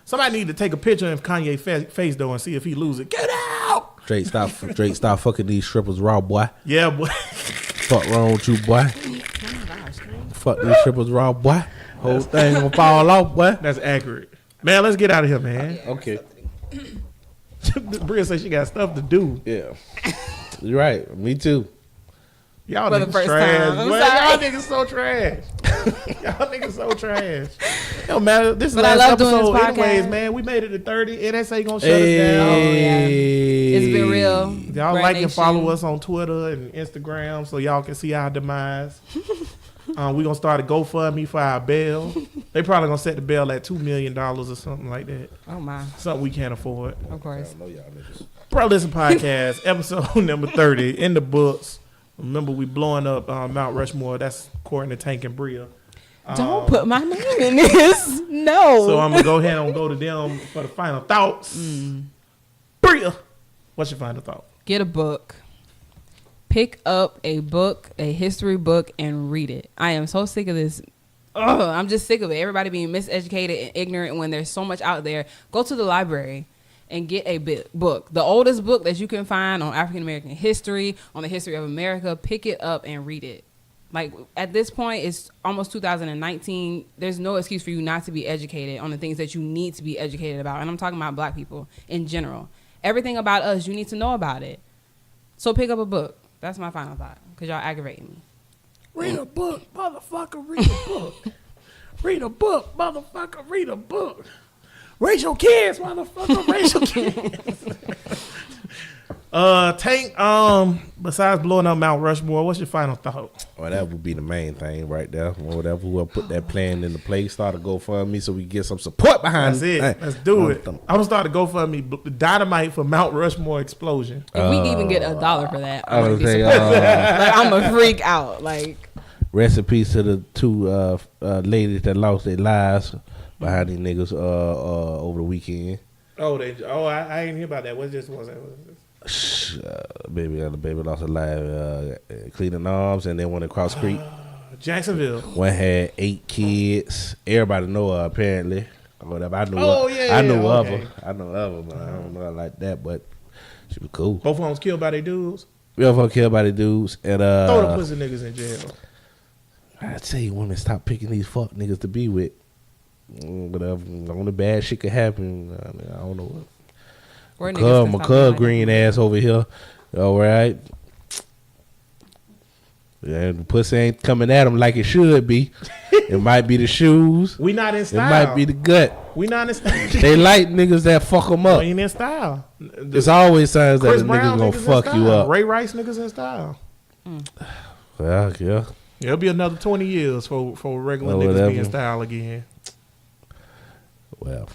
Somebody need to take a picture of Kanye face though and see if he lose it. Get out. Drake stop fucking these strippers raw, boy. Yeah, boy. Fuck wrong with you, boy. Fuck these strippers raw, boy. Whole thing gonna fall off, boy. That's accurate. Man, let's get out of here, man. Okay. Bria said she got stuff to do. Yeah. You're right. Me too. Y'all For the niggas first trash. time. I'm Boy, sorry. y'all niggas so trash. Y'all niggas so trash. It don't matter. This is the But I last love doing this episode anyways, podcast. man. We made it to 30. N.S.A. gonna shut us down. Oh, yeah. It's been real. Y'all Brand like and Nation. follow us on Twitter and Instagram so y'all can see our demise. We gonna start a GoFundMe for our bail. They probably gonna set the bail at $2 million or something like that. Oh my, Something we can't afford. of course. Pro Listen Podcast, episode number 30 in the books. Remember, we blowing up Mount Rushmore. That's according to Tank and Bria. Don't put my name in this. No. So I'm gonna go ahead and go to them for the final thoughts. Bria, what's your final thought? Get a book. Pick up a book, a history book, and read it. I am so sick of this. Ugh, I'm just sick of it. Everybody being miseducated and ignorant when there's so much out there. Go to the library and get a book. The oldest book that you can find on African American history, on the history of America, pick it up and read it. Like, at this point, it's almost 2019. There's no excuse for you not to be educated on the things that you need to be educated about. And I'm talking about black people in general. Everything about us, you need to know about it. So pick up a book. That's my final thought, because y'all aggravating me. Read a book, motherfucker, read a book. Read a book, motherfucker, read a book. Raise your kids, motherfucker, raise your kids. Tank, besides blowing up Mount Rushmore, what's your final thought? Well, that would be the main thing right there. Or whatever, we'll put that plan into place, start a GoFundMe so we get some support behind That's it. Let's do it. I'm going to start a GoFundMe, dynamite for Mount Rushmore explosion. If we even get $1 for that, I I'm gonna would be say, surprised. Like, I'm a freak out. Like, rest in peace to the two ladies that lost their lives behind these niggas over the weekend. I ain't hear about that. What's this? Baby lost her life cleaning arms, and then went across creek. Jacksonville. One had 8 kids. Everybody know her apparently. Or whatever. I knew Oh, her. yeah, I know of okay. her. I know of her, but I don't know her like that. But she was cool. Both of them was killed by their dudes. We all killed by the dudes. And Throw the pussy niggas in jail. I tell you, women, stop picking these fuck niggas to be with. Whatever. Only bad shit could happen. I don't know what. My cub green ass over here. All right. Yeah, the pussy ain't coming at him like it should be. It might be the shoes. We not in It style. might be the gut. We not in style. They like niggas that fuck them up. We ain't in style. There's always signs that Chris a Brown nigga gonna niggas in fuck you style. up. Ray Rice niggas in style. Well, yeah. It'll be another 20 years for regular Well, niggas whatever. be in style again. Well,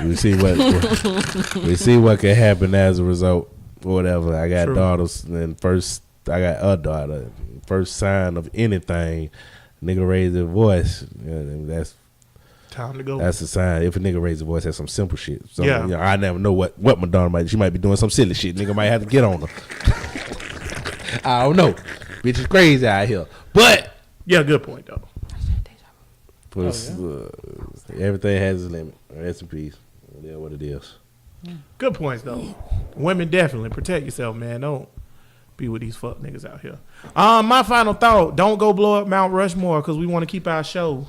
we see what can happen as a result. Whatever. I got True. daughters, and I got a daughter. First sign of anything, nigga raise their voice. That's Time to go. That's a sign. If a nigga raise a voice, that's some simple shit. So, Yeah. you know, I never know what my daughter might. She might be doing some silly shit. Nigga might have to get on her. I don't know. Bitch is crazy out here. But Yeah, good point though. everything has its limit. Rest in peace. It is what it is. Good points though. Women definitely protect yourself, man. Don't be with these fuck niggas out here. My final thought: don't go blow up Mount Rushmore because we want to keep our show.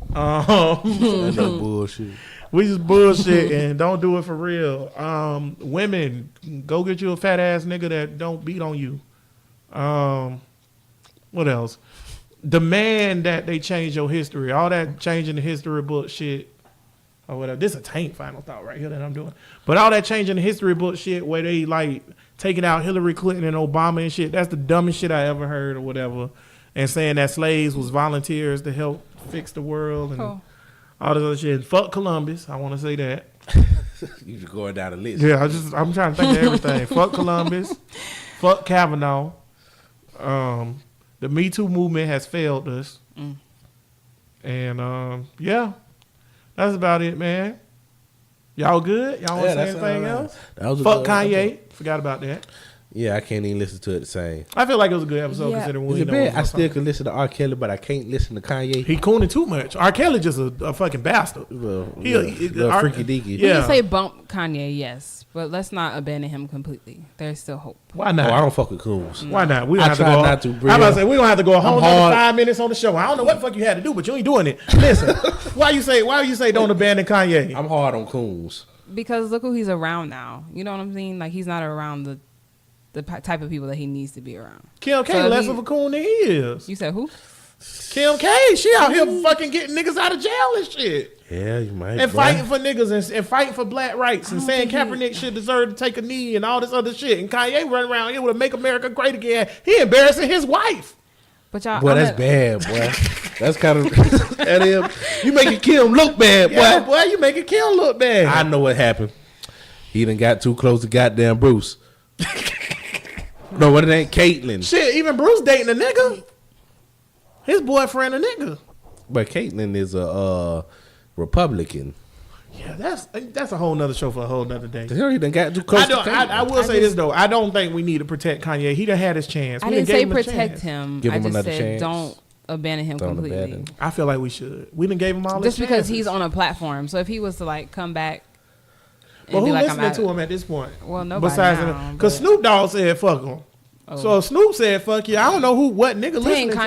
That's no bullshit. We just bullshit and don't do it for real. Women, go get you a fat ass nigga that don't beat on you. What else? Demand that they change your history. All that changing the history book shit or whatever. This is a Tank final thought right here that I'm doing. But all that changing the history book shit where they like taking out Hillary Clinton and Obama and shit, that's the dumbest shit I ever heard or whatever. And saying that slaves was volunteers to help fix the world and all this other shit. Fuck Columbus. I want to say that. You just going down the list. Yeah, I'm trying to think of everything. Fuck Columbus. Fuck Kavanaugh. The Me Too movement has failed us. And yeah, that's about it, man. Y'all good? Y'all want to say anything else? That was Fuck Kanye. Forgot about that. Yeah, I can't even listen to it the same. I feel like it was a good episode Yeah. considering It's we a know bit. what I was still can listen to R. Kelly, but I can't listen to Kanye. He cooning too much. R. Kelly just a fucking bastard. Well, He- little R- freaky deaky. Yeah. We can say bump Kanye, yes, but let's not abandon him completely. There's still hope. Why Oh, not? I don't fuck with Cools. Why not? We don't I have to try go. not to, I'm Bria. about to say we gonna have to go a whole I'm nother hard. 5 minutes on the show. I don't know what the fuck you had to do, but you ain't doing it. Listen, why you say don't abandon Kanye? I'm hard on Coons. Because look who he's around now. You know what I'm saying? Like he's not around the type of people that he needs to be around. Kim K So less he- of a coon than he is. You said who? Kim K, she out here fucking getting niggas out of jail and shit. Yeah, you might. And boy. fighting for niggas and fighting for black rights and saying Kaepernick should deserve to take a knee and all this other shit. And Kanye running around here with a Make America Great Again. He embarrassing his wife. But y'all, Boy, I'm that's at- bad, boy. That's kind of that is. You making Kim look bad, boy. Yeah, boy, you making Kim look bad. I know what happened. He done got too close to goddamn Bruce. No, what it ain't Caitlyn. Shit, even Bruce dating a nigga. His boyfriend a nigga. But Caitlyn is a Republican. Yeah, that's a whole nother show for a whole nother day. The hell, he done got too close to Caitlyn. I will say this though. I don't think we need to protect Kanye. He done had his chance. I We didn't done say gave him a protect chance. him. Give I him just another said chance. don't abandon him Don't completely. abandon him. I feel like we should. We done gave him all Just his because chances. he's on a platform. So if he was to like come back, and But who be like, listening to him at this point? Well, nobody Besides now, him, because but- Snoop Dogg said fuck him. Oh. So if Snoop said fuck you, I don't know what nigga Dang, listening to you.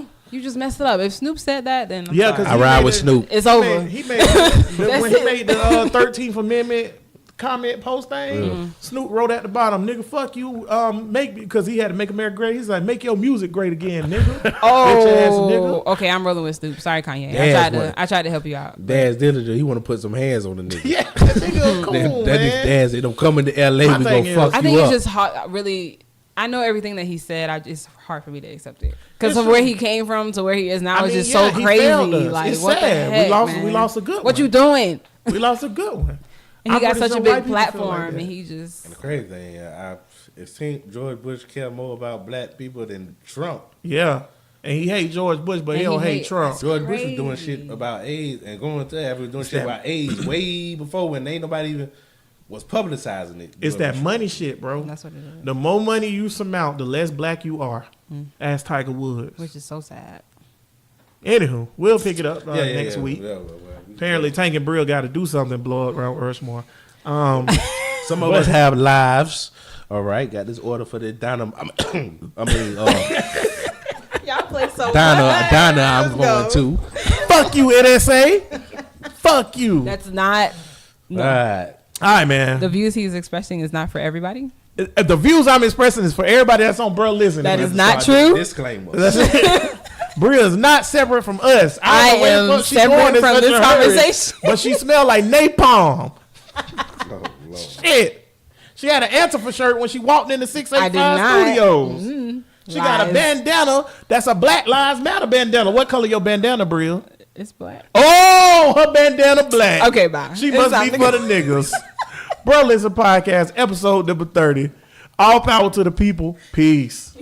Kanye, you just messed it up. If Snoop said that, then I'm Yeah, sorry. because I ride with Snoop. it's over. He made when he made the 13th Amendment comment post thing. Snoop wrote at the bottom, "Nigga, fuck you." Make because he had to make America great. He's like, "Make your music great again, nigga." Bitch ass nigga. Okay, I'm rolling with Snoop. Sorry, Kanye. Dad's I tried to help you out. Dad's diligent. He want to put some hands on the nigga. Yeah, that nigga cool, that man. nigga Dad's, they don't come into LA. My We thing gonna is- fuck I you think it's up. just hard. Really, I know everything that he said. It's hard for me to accept it because It's of true. where he came from to where he is now I is mean, just yeah, so he crazy. failed us. Like It's what sad. the heck, We lost a good What one. you doing? We lost a good one. And he I'm got pretty such sure a white big people feel like platform, that. and he just And the crazy thing, it seems George Bush care more about black people than Trump. Yeah, and he hate George Bush, but he And don't he hate hate- Trump. George Bush was doing Crazy. shit about AIDS and going to Africa doing shit that- about AIDS way before when ain't nobody even was publicizing it. It's that money shit, bro. that's what it is, The more money you surmount, the less black you are. Ask Tiger Woods. which is so sad. Anywho, we'll pick it up next week. Yeah. Apparently, Tank and Brill got to do something, blow up around Rushmore. Some of us have lives. All right, got this order for the Donna. Y'all play so Donna. I'm going to. Fuck you, N.S.A. Fuck you. That's not All right. All right, man. the views he's expressing is not for everybody. The views I'm expressing is for everybody that's on Bro Listen. That is man. not So I did true. Disclaimer. That's it. Bria is not separate from us. I don't know where the am fuck she going separate in from such this a hurry, conversation. But she smelled like napalm. Oh, Lord. Shit. She had an Antifa shirt when she walked in the I did 685 not. studios. She got a Lies. bandana. That's a Black Lives Matter bandana. What color your bandana, Bria? It's black. Oh, her bandana black. Okay, bye. She It's must time be to for go. the niggas. Bro Listen Podcast, episode number 30. All power to the people. Peace.